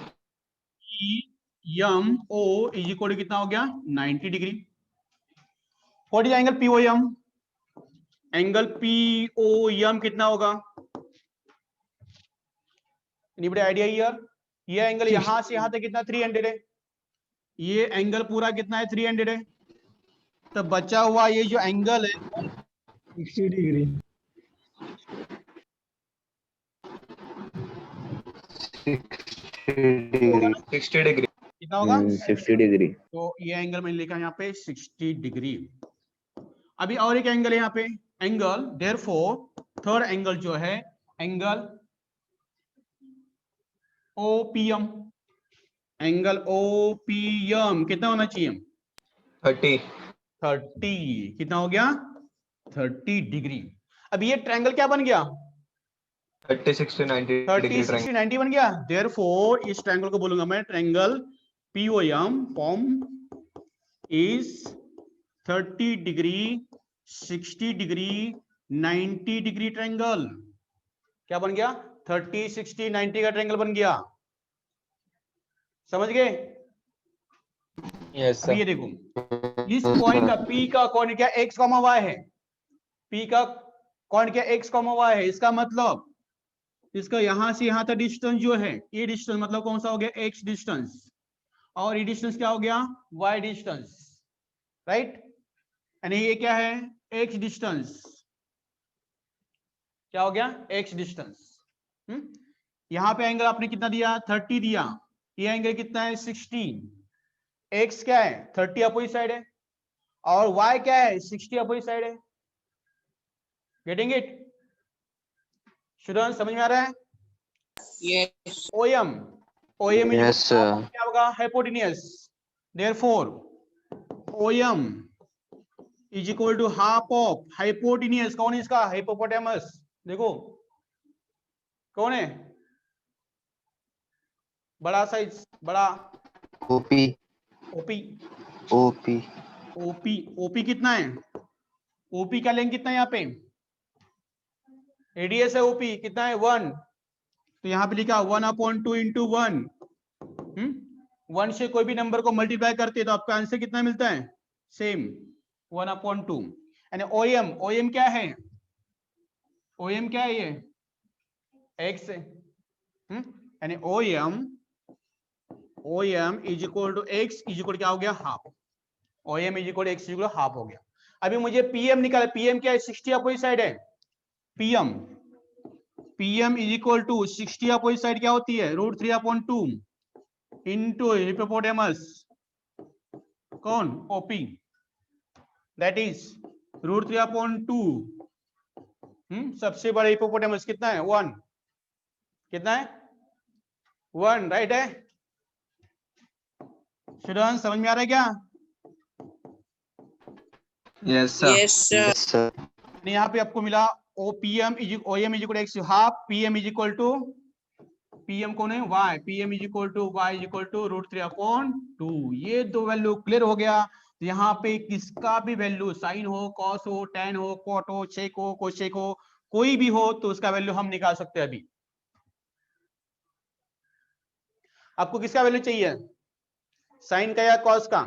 A: EMO is equal to कितना हो गया 90 degree. What is angle POM, angle POM कितना होगा, एनीबॉडी आइडिया हियर, ये एंगल यहां से यहां तक कितना 300 है, ये एंगल पूरा कितना है 300 है, तो बचा हुआ ये जो एंगल है
G: 60 डिग्री।
F: 60 डिग्री
A: कितना होगा
E: 60 डिग्री।
A: तो ये एंगल मैंने लिखा यहाँ पे 60 डिग्री। अभी और एक एंगल है यहाँ पे, एंगल देयरफॉर थर्ड एंगल जो है एंगल OPM, एंगल OPM कितना होना चाहिए 30, कितना हो गया 30 डिग्री। अब ये ट्रायंगल क्या बन गया
F: 30 60 90
A: 30 60 90 बन गया। देयरफॉर इस ट्रायंगल को बोलूंगा मैं triangle POM form is 30 degree 60 degree 90 degree triangle. क्या बन गया 30 60 90 का ट्रायंगल बन गया, समझ गए।
C: Yes,
A: अब ये
C: sir.
A: देखो इस पॉइंट का P का कोऑर्डिनेट क्या x, y है, P का कोऑर्डिनेट क्या x, y है, इसका मतलब इसका यहां से यहां तक डिस्टेंस जो है ये डिस्टेंस मतलब कौन सा हो गया x डिस्टेंस, और ये डिस्टेंस क्या हो गया y डिस्टेंस, राइट। यानी ये क्या है x डिस्टेंस, क्या हो गया x डिस्टेंस। यहां पे एंगल आपने कितना दिया 30 दिया, ये एंगल कितना है 16, x क्या है 30 अपोजिट साइड है और y क्या है 60 अपोजिट साइड है। गेटिंग इट स्टूडेंट, समझ में आ रहा है।
B: Yes.
A: OM
F: Yes, sir.
A: क्या होगा hypotenuse, therefore OM is equal to half of hypotenuse. कौन है इसका हाइपोपोटामस, देखो कौन है बड़ा साइज बड़ा
F: OP
A: OP
F: OP
A: OP कितना है, OP का लेंथ कितना है यहाँ पे रेडियस है OP कितना है 1, तो यहाँ पे लिखा 1/2 इंटू 1, 1 से कोई भी नंबर को मल्टीप्लाई करते हैं तो आपका आंसर कितना मिलता है सेम 1/2। यानी OM क्या है, OM क्या है ये x है, यानी OM is equal to x is equal क्या हो गया half, OM is equal x is equal half हो गया। अभी मुझे PM निकाला, PM क्या है 60 अपोजिट साइड है, PM is equal to 60 opposite side क्या होती है √3/2 इंटू हिपोपोटामस कौन OP, दैट इज √3/2। सबसे बड़ा हिपोपोटामस कितना है 1, कितना है 1, राइट है। स्टूडेंट समझ में आ रहा है क्या,
F: Yes, sir.
B: Yes, sir.
F: Yes, sir.
A: यानी यहाँ पे आपको मिला OPM OM is equal to x half, PM is equal to PM कौन है y, PM is equal to y is equal to √3/2। ये दो वैल्यू क्लियर हो गया। तो यहाँ पे किसका भी वैल्यू साइन हो, कॉस हो, टेन हो, कॉट हो, सेक हो, कोसेक हो, कोई भी हो तो उसका वैल्यू हम निकाल सकते हैं। अभी आपको किसका वैल्यू चाहिए, साइन का या कॉस का?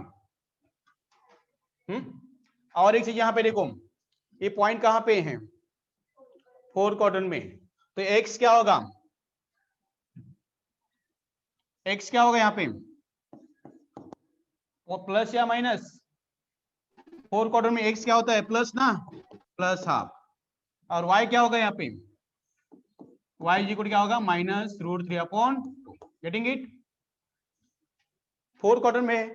A: और एक चीज यहाँ पे देखो, ये पॉइंट कहाँ पे है, 4 क्वाड्रेंट में। तो x क्या होगा, x क्या होगा यहाँ पे, वो प्लस या माइनस? 4 क्वाड्रेंट में x क्या होता है, प्लस ना, प्लस हाफ। और y क्या होगा यहाँ पे, y इज इक्वल क्या होगा, -√3/2। Getting it? 4 क्वाड्रेंट में है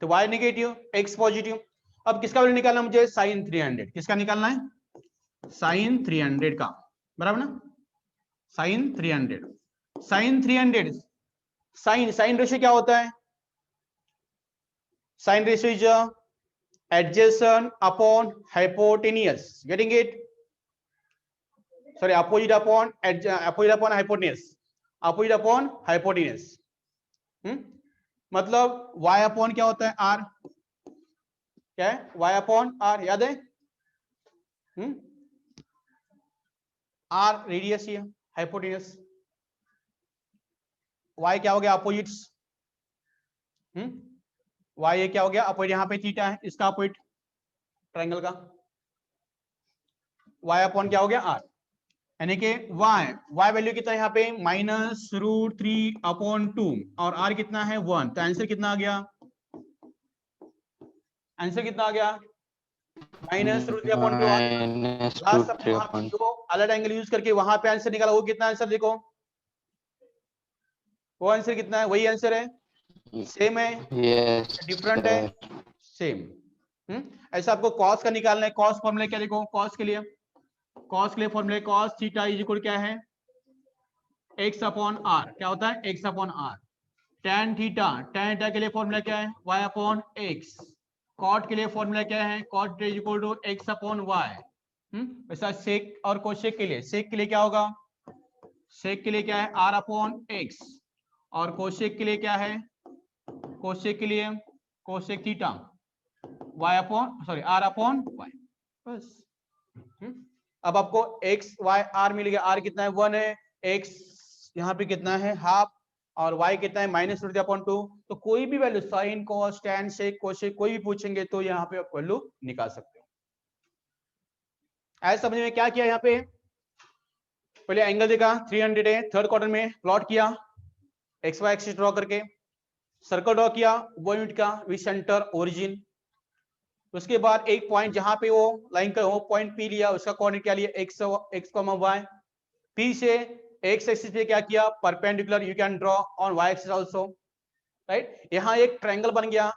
A: तो y नेगेटिव, x पॉजिटिव। अब किसका वैल्यू निकालना मुझे, साइन 300। किसका निकालना है, साइन 300 का, बराबर ना, साइन 300। साइन 300, साइन रेशियो क्या होता है, sine ratio is adjacent upon hypotenuse. Getting it? Sorry, opposite upon hypotenuse, opposite upon hypotenuse. मतलब y अपॉन क्या होता है, r। क्या है, y अपॉन r, याद है? r रेडियस ही है, हाइपोटेनियस। y क्या हो गया, अपोजिट्स। y ये क्या हो गया, अपोजिट। यहाँ पे थीटा है, इसका अपोजिट ट्रायंगल का। y अपॉन क्या हो गया, r। यानी कि y वैल्यू कितना है यहाँ पे, -√3/2 और r कितना है, 1। तो आंसर कितना आ गया, आंसर कितना आ गया, -√3/2। लास्ट अपने वहां पे जो अलग एंगल यूज करके वहां पे आंसर निकाला, वो कितना आंसर देखो, वो आंसर कितना है, वही आंसर है, सेम है,
F: Yes,
A: डिफरेंट है,
F: sir.
A: सेम। ऐसा आपको कॉस का निकालना है। कॉस फॉर्मूला क्या देखो, कॉस के लिए formula cos theta is equal क्या है, x अपॉन r। क्या होता है, x upon r। tan theta के लिए फॉर्मूला क्या है, y अपॉन x। कॉट के लिए फॉर्मूला क्या है, cot is equal to x upon y। वैसा सेक और कोसेक के लिए, सेक के लिए क्या होगा, सेक के लिए क्या है, r अपॉन x। और कोसेक के लिए क्या है, कोसेक के लिए cosec theta y upon, sorry, r upon y। बस। अब आपको x y r मिल गया। r कितना है, 1 है, x यहाँ पे कितना है, हाफ, और y कितना है, -√3/2। तो कोई भी वैल्यू, साइन, कॉस, टैन, सेक, कोसेक, कोई भी पूछेंगे तो यहाँ पे आप वैल्यू निकाल सकते हो। ऐसा समझ में क्या किया, यहाँ पे पहले एंगल देखा 300 है, थर्ड क्वार्टर में प्लॉट किया, एक्स वाई एक्सिस ड्रॉ करके, सर्कल ड्रॉ किया 1 यूनिट का विद सेंटर ओरिजिन। उसके बाद एक पॉइंट जहां पे वो लाइन का वो पॉइंट पी लिया, उसका कोऑर्डिनेट क्या लिया, x, y। पी से एक्स एक्सिस पे क्या किया, perpendicular you can draw on y axis also, right. यहाँ एक ट्रायंगल बन गया।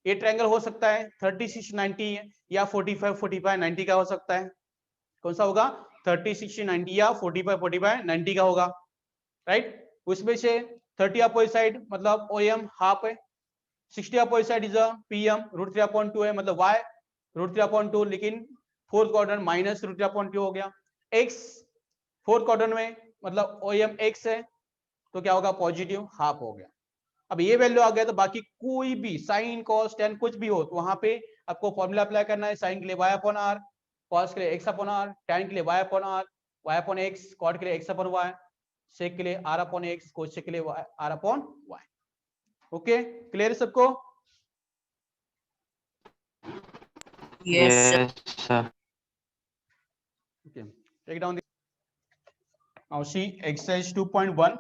A: ये ट्रायंगल हो सकता है 36, 90 या 45, 45, 90 का हो सकता है। कौन सा होगा, 30, 60, 90 या 45, 45, 90 का होगा, राइट। उसमें से 30 अपोजिट साइड मतलब OM हाफ है, 60 अपोजिट साइड इज PM √3/2 है, मतलब y √3/2, लेकिन फोर्थ क्वाड्रेंट -√3/2 हो गया। x फोर्थ क्वाड्रेंट में मतलब OM x है तो क्या होगा, पॉजिटिव हाफ हो गया। अब ये वैल्यू आ गया तो बाकी कोई भी साइन कॉस टेन कुछ भी हो तो वहां पे आपको फॉर्मूला अप्लाई करना है। साइन के लिए y/r, कॉस के लिए x/r, टेन के लिए y/r, y/x, कॉट के लिए x/y, सेक के लिए r/x, कोसेक के लिए r/y। ओके, क्लियर सबको?
B: Yes, sir.
F: Yes, sir.
A: Okay, take down the, now see exercise 2.1,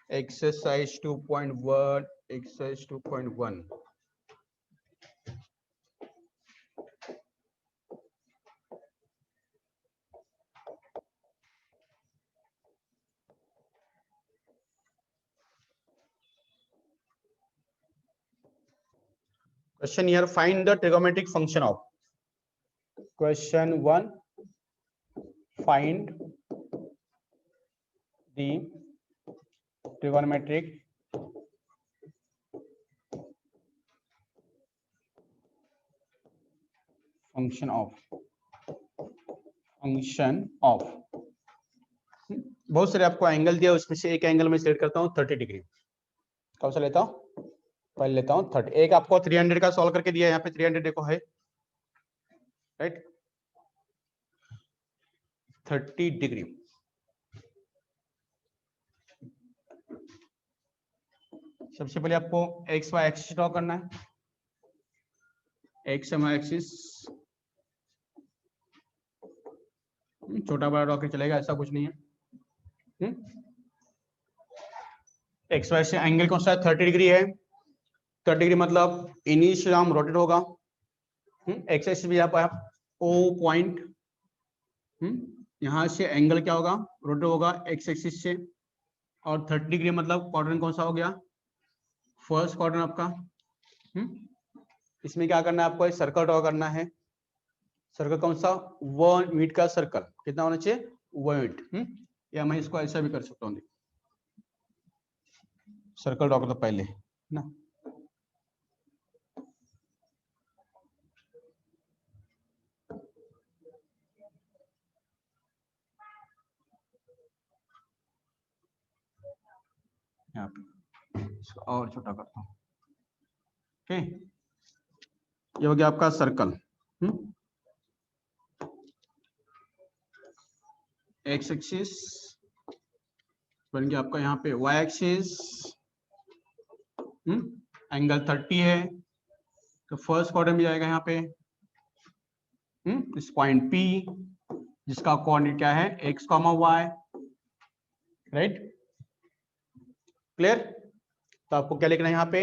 A: exercise 2.1, exercise 2.1. Question here, find the trigonometric function of. Question 1, find the trigonometric function of बहुत सारे आपको angle दिया, उसमें से एक एंगल में set करता हूँ 30 डिग्री। कौन सा लेता हूँ? पहले लेता हूँ 30। एक आपको 300 का सॉल्व करके दिया है, यहाँ पे 300 देखो है, राइट, 30 डिग्री। सबसे पहले आपको एक्स वाई एक्सिस ड्रॉ करना है। एक्स वाई एक्सिस छोटा बड़ा ड्रॉ कर चलेगा, ऐसा कुछ नहीं है। एक्स वाई से एंगल कौन सा है? 30 डिग्री है। 30 डिग्री मतलब इनिशियल आर्म रोटेट होगा। एक्स एक्सिस भी आप ओ पॉइंट, यहां से एंगल क्या होगा? रोटेट होगा एक्स एक्सिस से। और 30 डिग्री मतलब क्वाड्रेंट कौन सा हो गया? फर्स्ट क्वाड्रेंट आपका। इसमें क्या करना है आपको? एक सर्कल ड्रॉ करना है। सर्कल कौन सा? 1 यूनिट का सर्कल। कितना होना चाहिए? 1 यूनिट। या मैं इसको ऐसा भी कर सकता हूँ, सर्कल ड्रॉ करता पहले ना। यहाँ पे इसको और छोटा करता हूँ। ओके, ये हो गया आपका सर्कल। एक्स एक्सिस बन गया आपका, यहाँ पे वाई एक्सिस, एंगल 30 है तो फर्स्ट क्वाड्रेंट में जाएगा यहाँ पे। इस पॉइंट P जिसका कोऑर्डिनेट क्या है? x, y, right, clear? तो आपको क्या लिखना है यहाँ पे?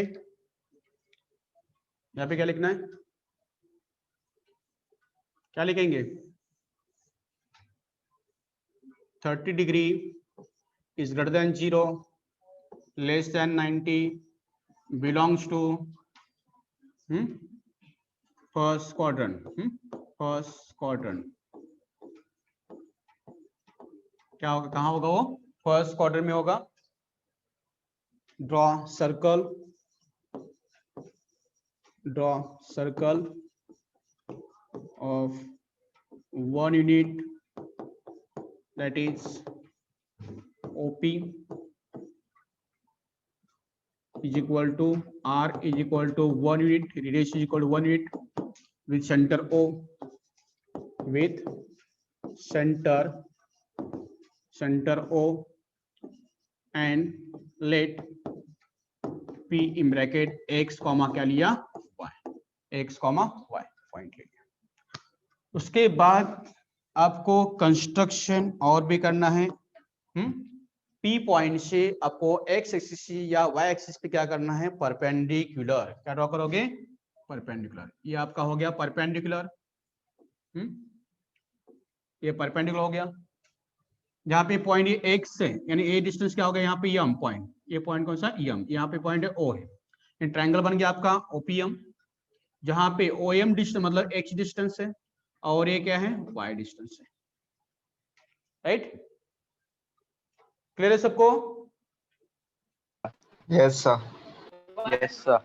A: यहाँ पे क्या लिखना है? क्या लिखेंगे? 30 degree is greater than 0, less than 90, belongs to first quadrant. First quadrant क्या होगा? कहाँ होगा वो? फर्स्ट क्वाड्रेंट में होगा। Draw circle of 1 unit, that is OP is equal to R is equal to 1 unit, radius is equal to 1 unit, with center O, with center O, and let P in bracket x comma क्या लिया? y, x comma y point ले लिया। उसके बाद आपको construction और भी करना है। P पॉइंट से आपको x एक्सिस या y एक्सिस पे क्या करना है? परपेंडिकुलर। क्या ड्रॉ करोगे? परपेंडिकुलर। ये आपका हो गया परपेंडिकुलर। ये परपेंडिकुलर हो गया। जहाँ पे पॉइंट ये x से यानी a डिस्टेंस क्या हो गया? यहाँ पे m पॉइंट, ये पॉइंट कौन सा? m, यहाँ पे पॉइंट है o है। ये ट्रायंगल बन गया आपका OPM, जहाँ पे OM डिस्टेंस मतलब x डिस्टेंस है और ये क्या है? y डिस्टेंस है, राइट? क्लियर है सबको?
F: Yes, sir. Yes, sir.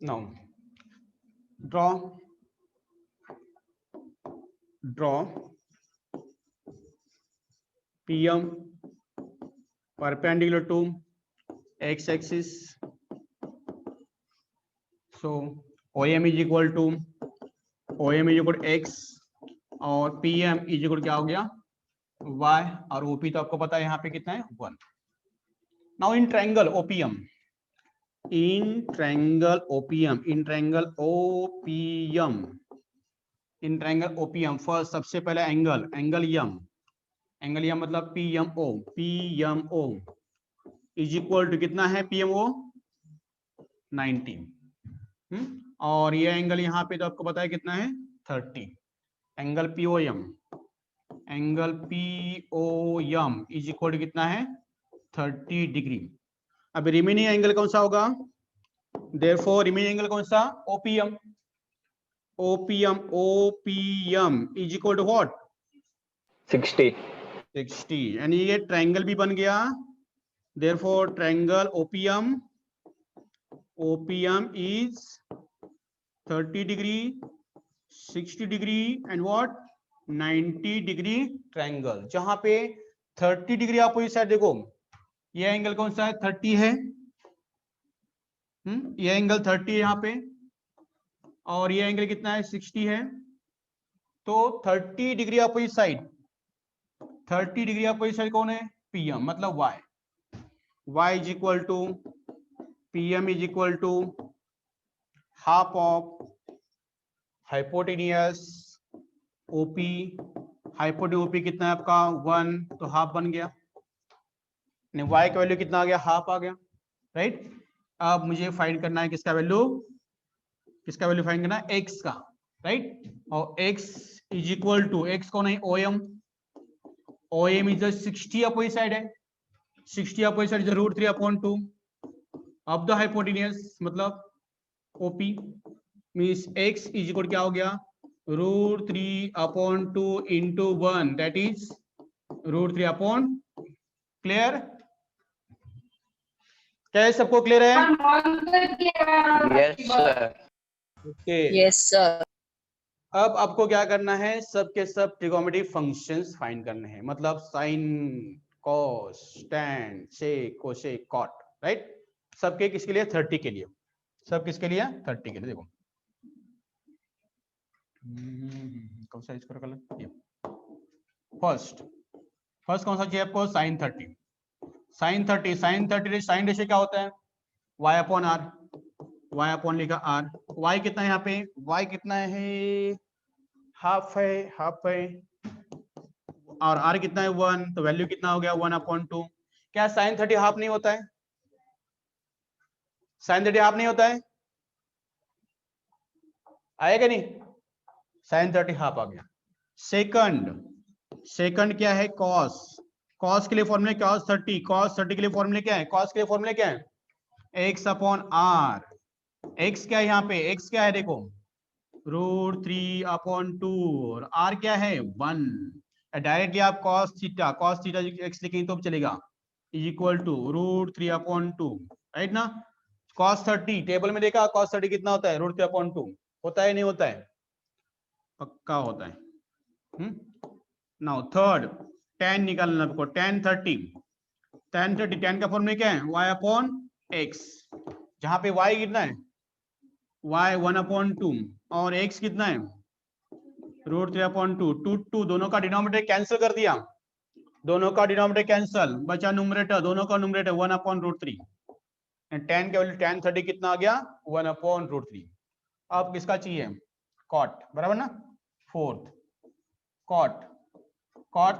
A: Now draw PM perpendicular to x axis. So OM is equal to x और PM is equal क्या हो गया? y, और OP तो आपको पता है यहाँ पे कितना है? 1. Now in triangle OPM, first सबसे पहले एंगल m मतलब PMO इज इक्वल टू कितना है? PMO 90, और ये एंगल यहाँ पे तो आपको पता है कितना है? 30। Angle POM is equal to कितना है? 30 डिग्री। अब रिमेनिंग एंगल कौन सा होगा? देयरफॉर रिमेनिंग एंगल कौन सा? OPM is equal to what?
F: 60.
A: यानी ये ट्रायंगल भी बन गया। Therefore triangle OPM is 30 degree 60 degree and what 90 degree triangle, जहां पे 30 डिग्री अपोजिट साइड, देखो ये एंगल कौन सा है 30 है, ये एंगल 30 है यहाँ पे, और ये एंगल कितना है 60 है। तो 30 degree opposite side, 30 degree opposite side कौन है PM, मतलब y is equal to PM is equal to half of hypotenuse OP। Hypotenuse OP कितना है आपका 1, तो हाफ बन गया, y का वैल्यू कितना आ गया, हाफ आ गया, राइट। अब मुझे फाइंड करना है किसका वैल्यू फाइंड करना है x का, राइट। और x is equal to, x कौन है OM इज 60 अपोजिट साइड है, 60 opposite side is √3/2 of the hypotenuse, मतलब OP means x is equal क्या हो गया √3/2 into 1, that is √3/, क्लियर, क्या है सबको क्लियर है?
F: Yes, sir.
A: Okay
B: Yes, sir.
A: अब आपको क्या करना है, सबके सब ट्रिगोनोमेट्रिक फंक्शंस फाइंड करने हैं, मतलब साइन, कॉस, टैन, सेक, कोसेक, कॉट, राइट। सबके किसके लिए 30 के लिए, सब किसके लिए 30 के लिए। देखो कौन सा इसका कलर, ये फर्स्ट कौन सा चाहिए आपको, साइन 30। साइन 30 क्या होता है y/r, y/ लिखा r, y कितना है यहाँ पे, y कितना है हाफ है, और r कितना है 1, तो वैल्यू कितना हो गया 1/2। क्या साइन 30 हाफ नहीं होता है, साइन 30 हाफ नहीं होता है, आएगा नहीं, साइन 30 हाफ आ गया। सेकंड क्या है कॉस के लिए फॉर्मूला cos 30 के लिए फॉर्मूला क्या है, कॉस के लिए फॉर्मूला क्या है x/r। x क्या है यहाँ पे, x क्या है देखो √3/2, और r क्या है 1। डायरेक्टली आप cos थीटा x लिखेंगे तो चलेगा, इज इक्वल टू √3/2, राइट ना। cos 30 टेबल में देखा, cos 30 कितना होता है √3/2, होता है नहीं होता है, पक्का होता है। नाउ थर्ड tan निकालना आपको, tan 30 का फॉर्मूला क्या है y/x, जहां पे y कितना है y 1/2 और x कितना है √3/2, 2 दोनों का डिनोमिनेटर कैंसिल कर दिया, दोनों का डिनोमिनेटर कैंसिल, बचा न्यूमरेटर, दोनों का न्यूमरेटर 1/√3, tan का वैल्यू tan 30 कितना आ गया 1/√3। अब किसका चाहिए cot, बराबर ना। फोर्थ cot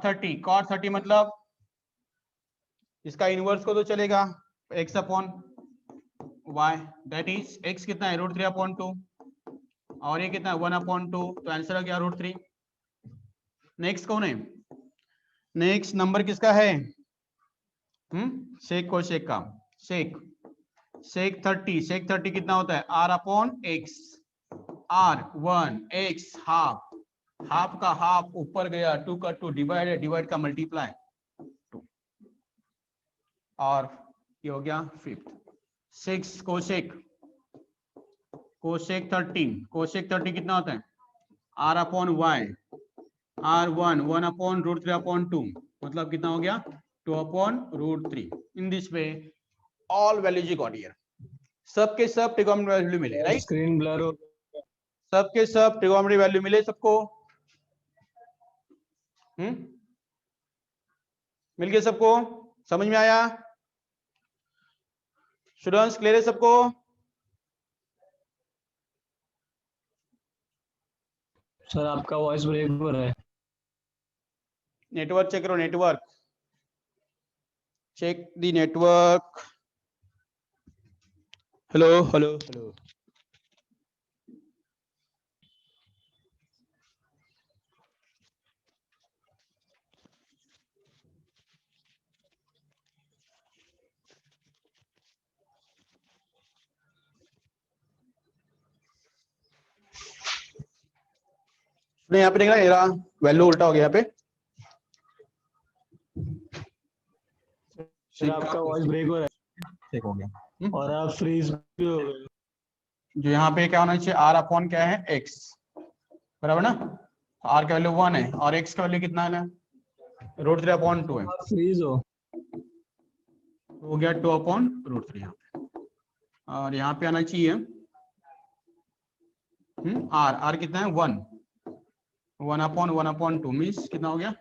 A: 30 मतलब इसका इनवर्स को तो चलेगा x/y, दैट इज x कितना है √3/2 और ये कितना है 1/2, तो आंसर आ गया √3। नेक्स्ट कौन है, नेक्स्ट नंबर किसका है सेक कोसेक का, सेक 30 कितना होता है r/x, r1 x हाफ का हाफ ऊपर गया, 2 का 2 डिवाइड का मल्टीप्लाई 2, और ये हो गया फिफ्थ। 6 कोसेक 30 कितना होता है r/y, r1 1/√3/2, मतलब कितना हो गया 2/√3। In this way all values you got here, सबके सब ट्रिगोनोमेट्रिक वैल्यू मिले, राइट।
G: स्क्रीन ब्लर हो,
A: सबके सब ट्रिगोनोमेट्रिक वैल्यू मिले सबको, मिल गया सबको, समझ में आया स्टूडेंट्स, क्लियर है सबको?
G: सर आपका वॉइस ब्रेक हो रहा है।
A: नेटवर्क चेक करो, network check the network, hello यहाँ पे देखना, मेरा वैल्यू उल्टा हो गया यहाँ पे,
G: सर आपका वॉइस ब्रेक हो रहा
A: ठीक हो गया।
G: है और आप फ्रीज भी हो गए।
A: जो यहाँ पे क्या होना चाहिए r/, क्या है x, बराबर ना। आर का वैल्यू 1 है और एक्स का वैल्यू कितना है ना, √3/2 है,
G: फ्रीज हो।
A: हो गया 2/√3 यहाँ पे। और यहाँ पे आना चाहिए आर कितना है 1, 1/1/2 मीन्स कितना हो गया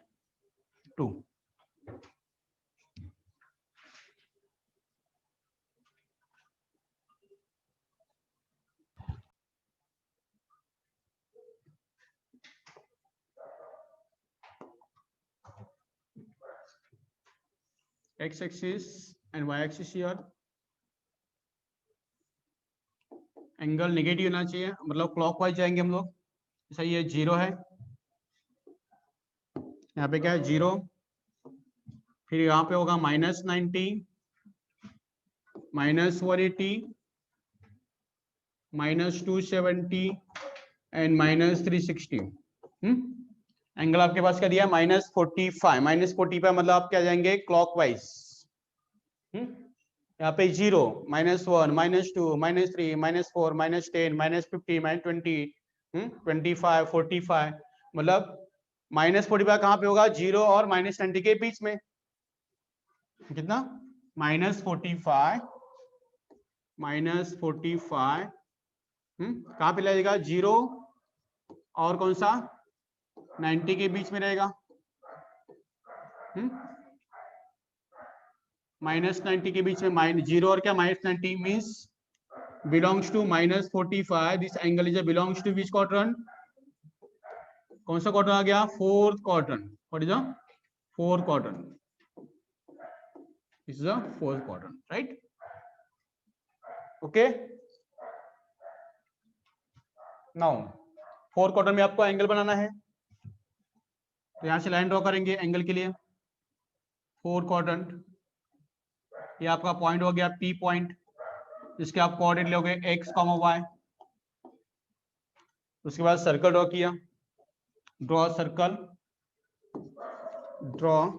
A: 2। X axis and y axis here, angle negative होना चाहिए, मतलब क्लॉकवाइज जाएंगे हम लोग। जैसा ये 0 है, यहाँ पे क्या है 0, फिर यहाँ पे होगा -90, -180, -270 एंड -360। एंगल आपके पास क्या दिया -45, -45 मतलब आप क्या जाएंगे क्लॉकवाइज। यहाँ पे 0, -1, -2, -3, -4, -10, -50, -20, 25, 45, मतलब -45 कहाँ पे होगा 0 और -90 के बीच में। कितना -45, कहाँ पे लगेगा 0 और कौन सा 90 के बीच में रहेगा। -90 के बीच में 0 और क्या -90 means belongs to -45। This angle is belongs to which quadrant, कौन सा क्वाड्रेंट आ गया 4th quadrant. What is the 4th quadrant, this is the 4th quadrant, right. Okay, now 4th quadrant में आपको एंगल बनाना है, तो यहां से लाइन ड्रॉ करेंगे एंगल के लिए। 4th क्वाड्रेंट, ये आपका पॉइंट हो गया P पॉइंट, इसके आप कोऑर्डिनेट लोगे x, y। उसके बाद सर्कल ड्रॉ किया, draw circle, draw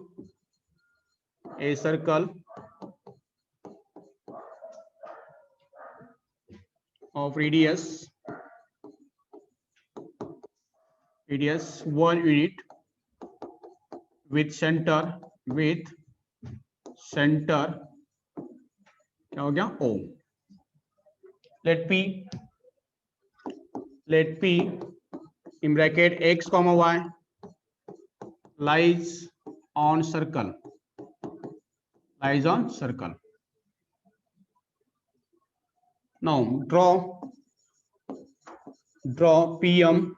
A: a circle of radius 1 unit with center क्या हो गया O। let P in bracket x, y lies on circle, now draw PM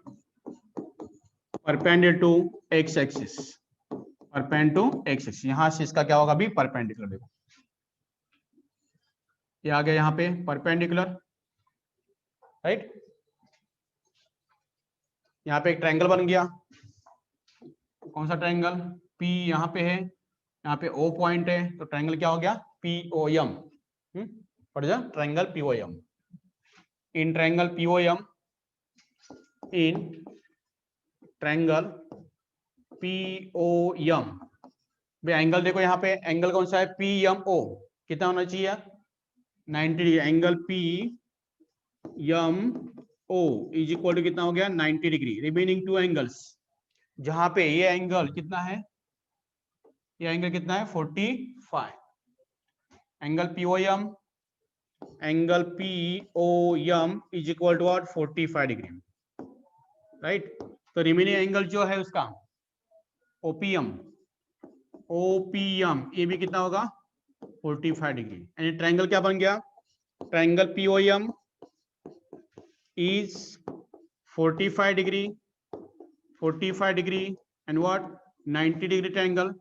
A: perpendicular to x axis, यहां से इसका क्या होगा अभी परपेंडिकुलर। देखो ये आ गया यहाँ पे परपेंडिकुलर, राइट। यहाँ पे एक ट्रायंगल बन गया, कौन सा ट्रायंगल P यहाँ पे है, यहाँ पे O पॉइंट है, तो ट्रायंगल क्या हो गया POM। पढ़ जा triangle POM। In triangle POM, भाई एंगल देखो यहाँ पे एंगल कौन सा है PMO, कितना होना चाहिए 90 degree. Angle PMO is equal to कितना हो गया 90 डिग्री। रिमेनिंग 2 एंगल्स, जहां पे ये एंगल कितना है, ये एंगल कितना है 45। Angle POM is equal to 45 degree, right. तो रिमेनिंग एंगल जो है उसका OPM ये भी कितना होगा 45 डिग्री। यानी ट्रायंगल क्या बन गया, triangle POM is 45 degree and what 90 degree triangle.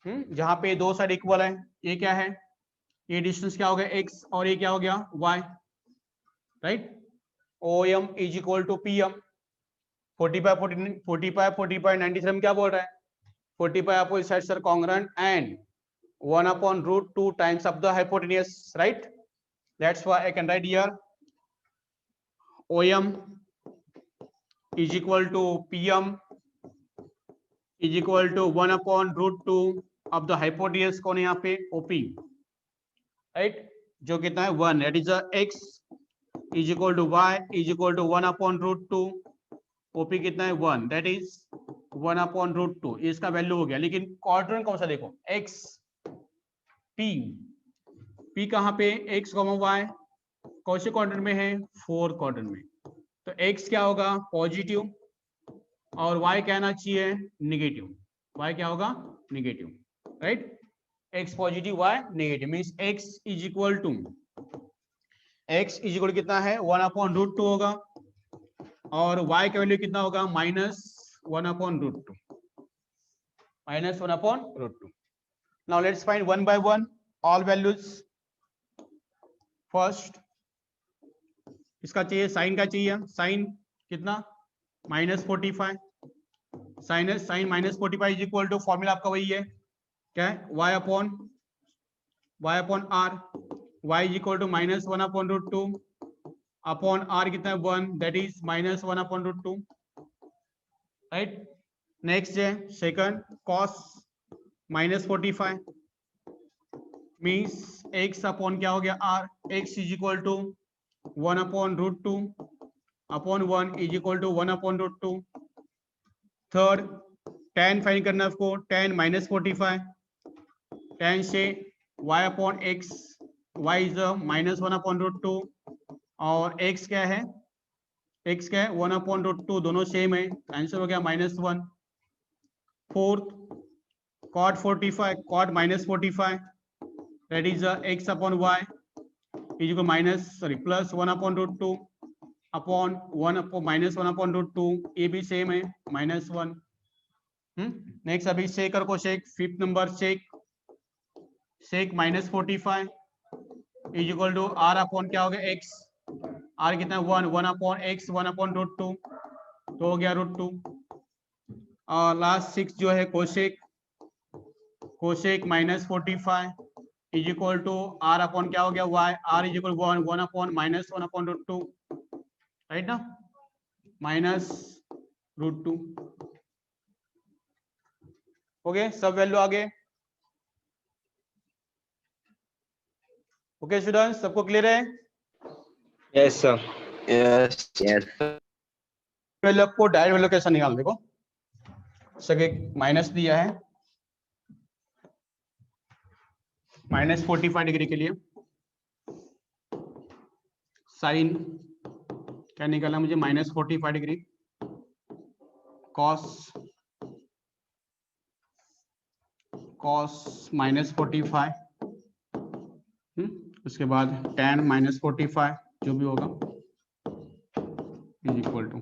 A: जहां पे दो साइड इक्वल है, ये क्या है, ये डिस्टेंस क्या हो गया x और ये क्या हो गया y, right. OM is equal to PM। 45 93 में क्या बोल रहा है 45 opposite sides are congruent and 1/√2 times of the hypotenuse, right? That's why I can write here OM is equal to PM is equal to 1/√2 of the hypotenuse, कौन है यहाँ पे OP, right? जो कितना है 1, that is x is equal to y is equal to 1/√2 OP कितना है 1, that is 1/√2, इसका वैल्यू हो गया। लेकिन क्वाड्रेंट कौन सा देखो, एक्स पी, पी कहाँ पे, एक्स वाई कौन से क्वाड्रेंट में है, 4 क्वाड्रेंट में। तो एक्स क्या होगा, पॉजिटिव, और वाई क्या आना चाहिए, निगेटिव। वाई क्या होगा, negative, right. X positive y negative means x is equal to, x is equal कितना है 1/√2 होगा, और y का वैल्यू कितना होगा, -1/√2, -1/√2। Now let's find one by one all values. First इसका चाहिए, साइन का चाहिए, साइन कितना -45, sine -45 is equal to, formula आपका वही है, क्या है, y upon r, y is equal to -1/√2 upon r कितना है 1, दैट इज -1/√2, राइट। नेक्स्ट है second, cos -45 means x upon क्या हो गया r, x is equal to 1/√2 upon 1 is equal to 1/√2। Third tan find करना है आपको, tan -45, tan से y upon x, y is -1/√2 और x क्या है, x क्या है 1/√2, दोनों सेम है, आंसर हो गया -1। Fourth cot 45, cot -45 that is x upon y is equal plus 1/√2 upon 1 upon -1/√2, ये भी सेम है -1। नेक्स्ट अभी सेक को sec, fifth number sec -45 is equal to r upon क्या हो गया x, r कितना है 1 अपॉन x 1/√2, तो हो गया √2। और लास्ट 6 जो है cosec -45 is equal to r upon क्या हो गया y, r is equal 1 upon -1/√2, right ना, -√2। ओके, सब वैल्यू आगे। ओके स्टूडेंट्स, सबको क्लियर है?
F: Yes sir.
C: Yes.
E: Yes.
A: Value आपको डायरेक्ट वैल्यू कैसा निकाल, देखो सके माइनस दिया है -45 डिग्री के लिए, साइन क्या निकालना मुझे, -45 डिग्री, कॉस -45, उसके बाद tan -45 जो भी होगा is equal to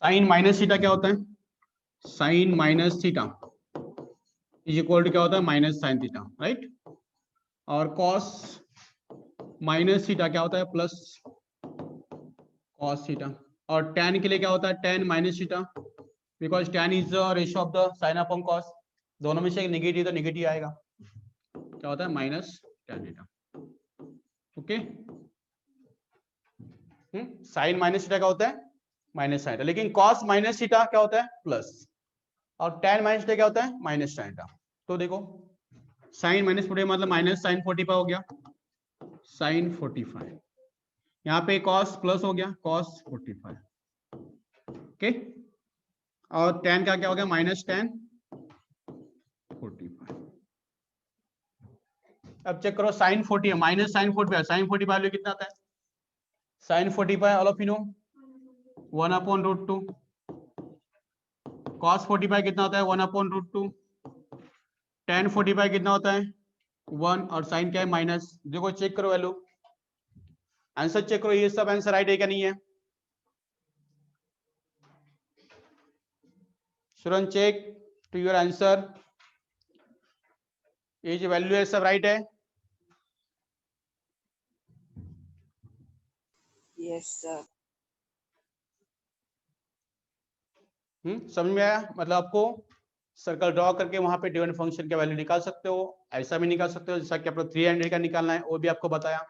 A: sine minus theta, क्या होता है, sine minus theta is equal to क्या होता है, माइनस साइन थीटा, राइट। और कॉस माइनस थीटा क्या होता है, प्लस कॉस थीटा। और tan के लिए क्या होता है, tan minus theta, because tan is the ratio of the sine upon cos, दोनों में से नेगेटिव तो नेगेटिव आएगा, क्या होता है minus tan theta. Okay, sine minus theta क्या होता है, माइनस साइन, लेकिन कॉस माइनस थीटा क्या होता है, प्लस, और tan माइनस थीटा क्या होता है, माइनस tan थीटा। तो देखो साइन माइनस 45 मतलब माइनस साइन 45 हो गया, साइन 45, यहाँ पे कॉस प्लस हो गया, कॉस 45, ओके। और tan का क्या हो गया, माइनस tan 45। अब चेक करो sine 40 minus sine 45, sine 45 value कितना आता है, sine 45 all of you know 1/√2, cos 45 कितना होता है 1/√2, tan 45 कितना होता है 1, और साइन क्या है माइनस। देखो चेक करो वैल्यू, आंसर चेक करो, ये सब आंसर राइट है क्या नहीं है, student check to your answer, ये जो वैल्यू है सब राइट है।
B: Yes, sir.
A: समझ में आया, मतलब आपको सर्कल ड्रॉ करके वहां पे डिफरेंट फंक्शन का वैल्यू निकाल सकते हो, ऐसा भी निकाल सकते हो जैसा कि आपको 300 का निकालना है वो भी आपको बताया,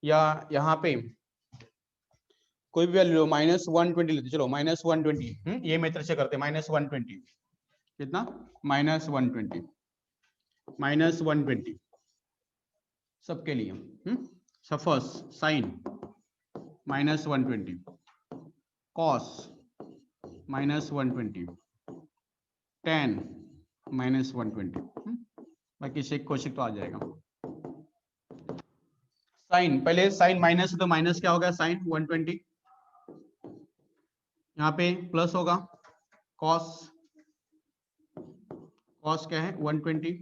A: या यहाँ पे कोई भी वैल्यू -120 लेते, चलो -120, ये मेथड से करते -120 कितना, -120 सबके लिए। First sine minus 120, cos minus 120, tan minus 120. बाकी शेक कोशिक तो आ जाएगा. साइन, पहले साइन माइनस है तो माइनस क्या होगा, साइन 120, यहाँ पे प्लस होगा, कॉस क्या है 120,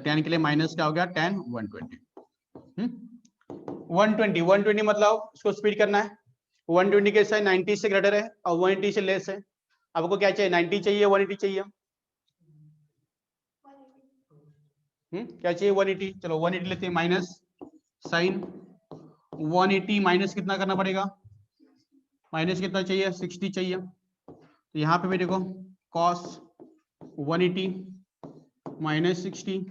A: tan के लिए माइनस क्या हो गया, tan 120. 120 मतलब इसको स्पीड करना है. 120 के साइन 90 से ग्रेटर है और 180 से लेस है. आपको क्या चाहिए, 90 चाहिए 180 चाहिए? क्या चाहिए, 180. चलो 180 लेते हैं. माइनस साइन 180 माइनस कितना करना पड़ेगा, माइनस कितना चाहिए, 60 चाहिए. तो यहाँ पे भी देखो cos 180 माइनस 60,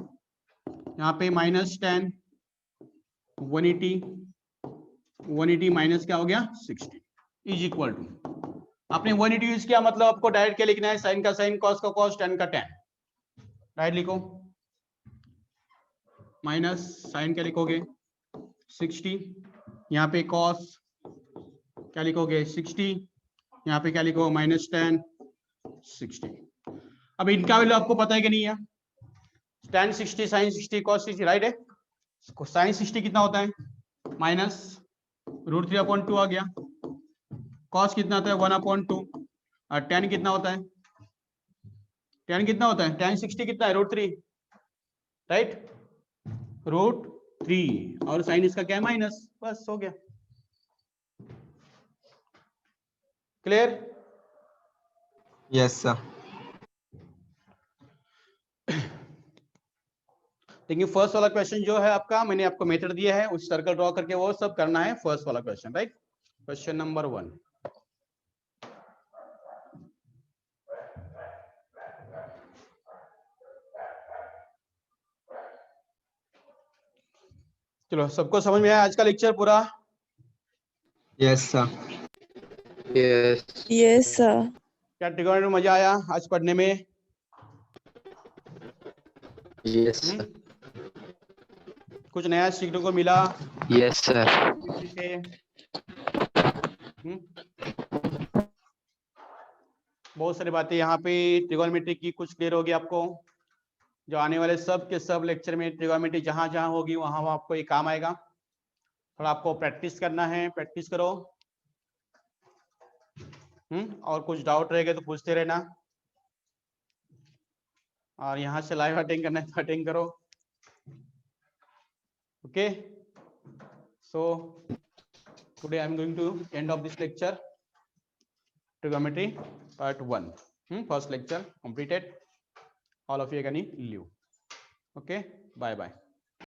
A: यहाँ पे माइनस tan 180 माइनस क्या हो गया 60 इज इक्वल टू. आपने 180 यूज किया मतलब आपको डायरेक्ट क्या लिखना है, साइन का साइन, कॉस का कॉस, tan का tan. डायरेक्ट लिखो, माइनस साइन क्या लिखोगे 60, यहाँ पे cos क्या लिखोगे 60, यहाँ पे क्या लिखो माइनस tan 60. अब इनका वैल्यू आपको पता है कि नहीं है, tan 60 sin 60 cos 60 राइट है. साइन 60 कितना होता है, माइनस √3/2 आ गया. कॉस कितना होता है 1/2. और tan कितना होता है, tan कितना होता है, tan 60 कितना है √3 राइट, √3 और साइन इसका क्या है माइनस, बस हो गया. क्लियर?
F: Yes, sir.
A: देखिए फर्स्ट वाला क्वेश्चन जो है आपका, मैंने आपको मेथड दिया है, उस सर्कल ड्रॉ करके वो सब करना है. फर्स्ट वाला क्वेश्चन राइट, क्वेश्चन नंबर 1. चलो सबको समझ में आया आज का लेक्चर पूरा?
F: Yes, sir.
C: Yes.
B: Yes, sir.
A: क्या ट्रिगोनोमेट्री में मजा आया आज पढ़ने में?
C: Yes, sir.
A: कुछ नया सीखने को मिला
C: Yes, sir.
A: से? बहुत सारी बातें यहाँ पे ट्रिगोनोमेट्री की कुछ क्लियर होगी आपको. जो आने वाले सब के सब लेक्चर में ट्रिगोनोमेट्री जहां जहां होगी वहां वहां आपको ये काम आएगा. थोड़ा आपको प्रैक्टिस करना है, प्रैक्टिस करो. और कुछ डाउट रहेगा तो पूछते रहना. और यहाँ से लाइव अटेंड करना है तो अटेंड करो. Okay, so today I am going to end of this lecture, trigonometry part 1. First lecture completed. All of you can leave. Okay, bye bye.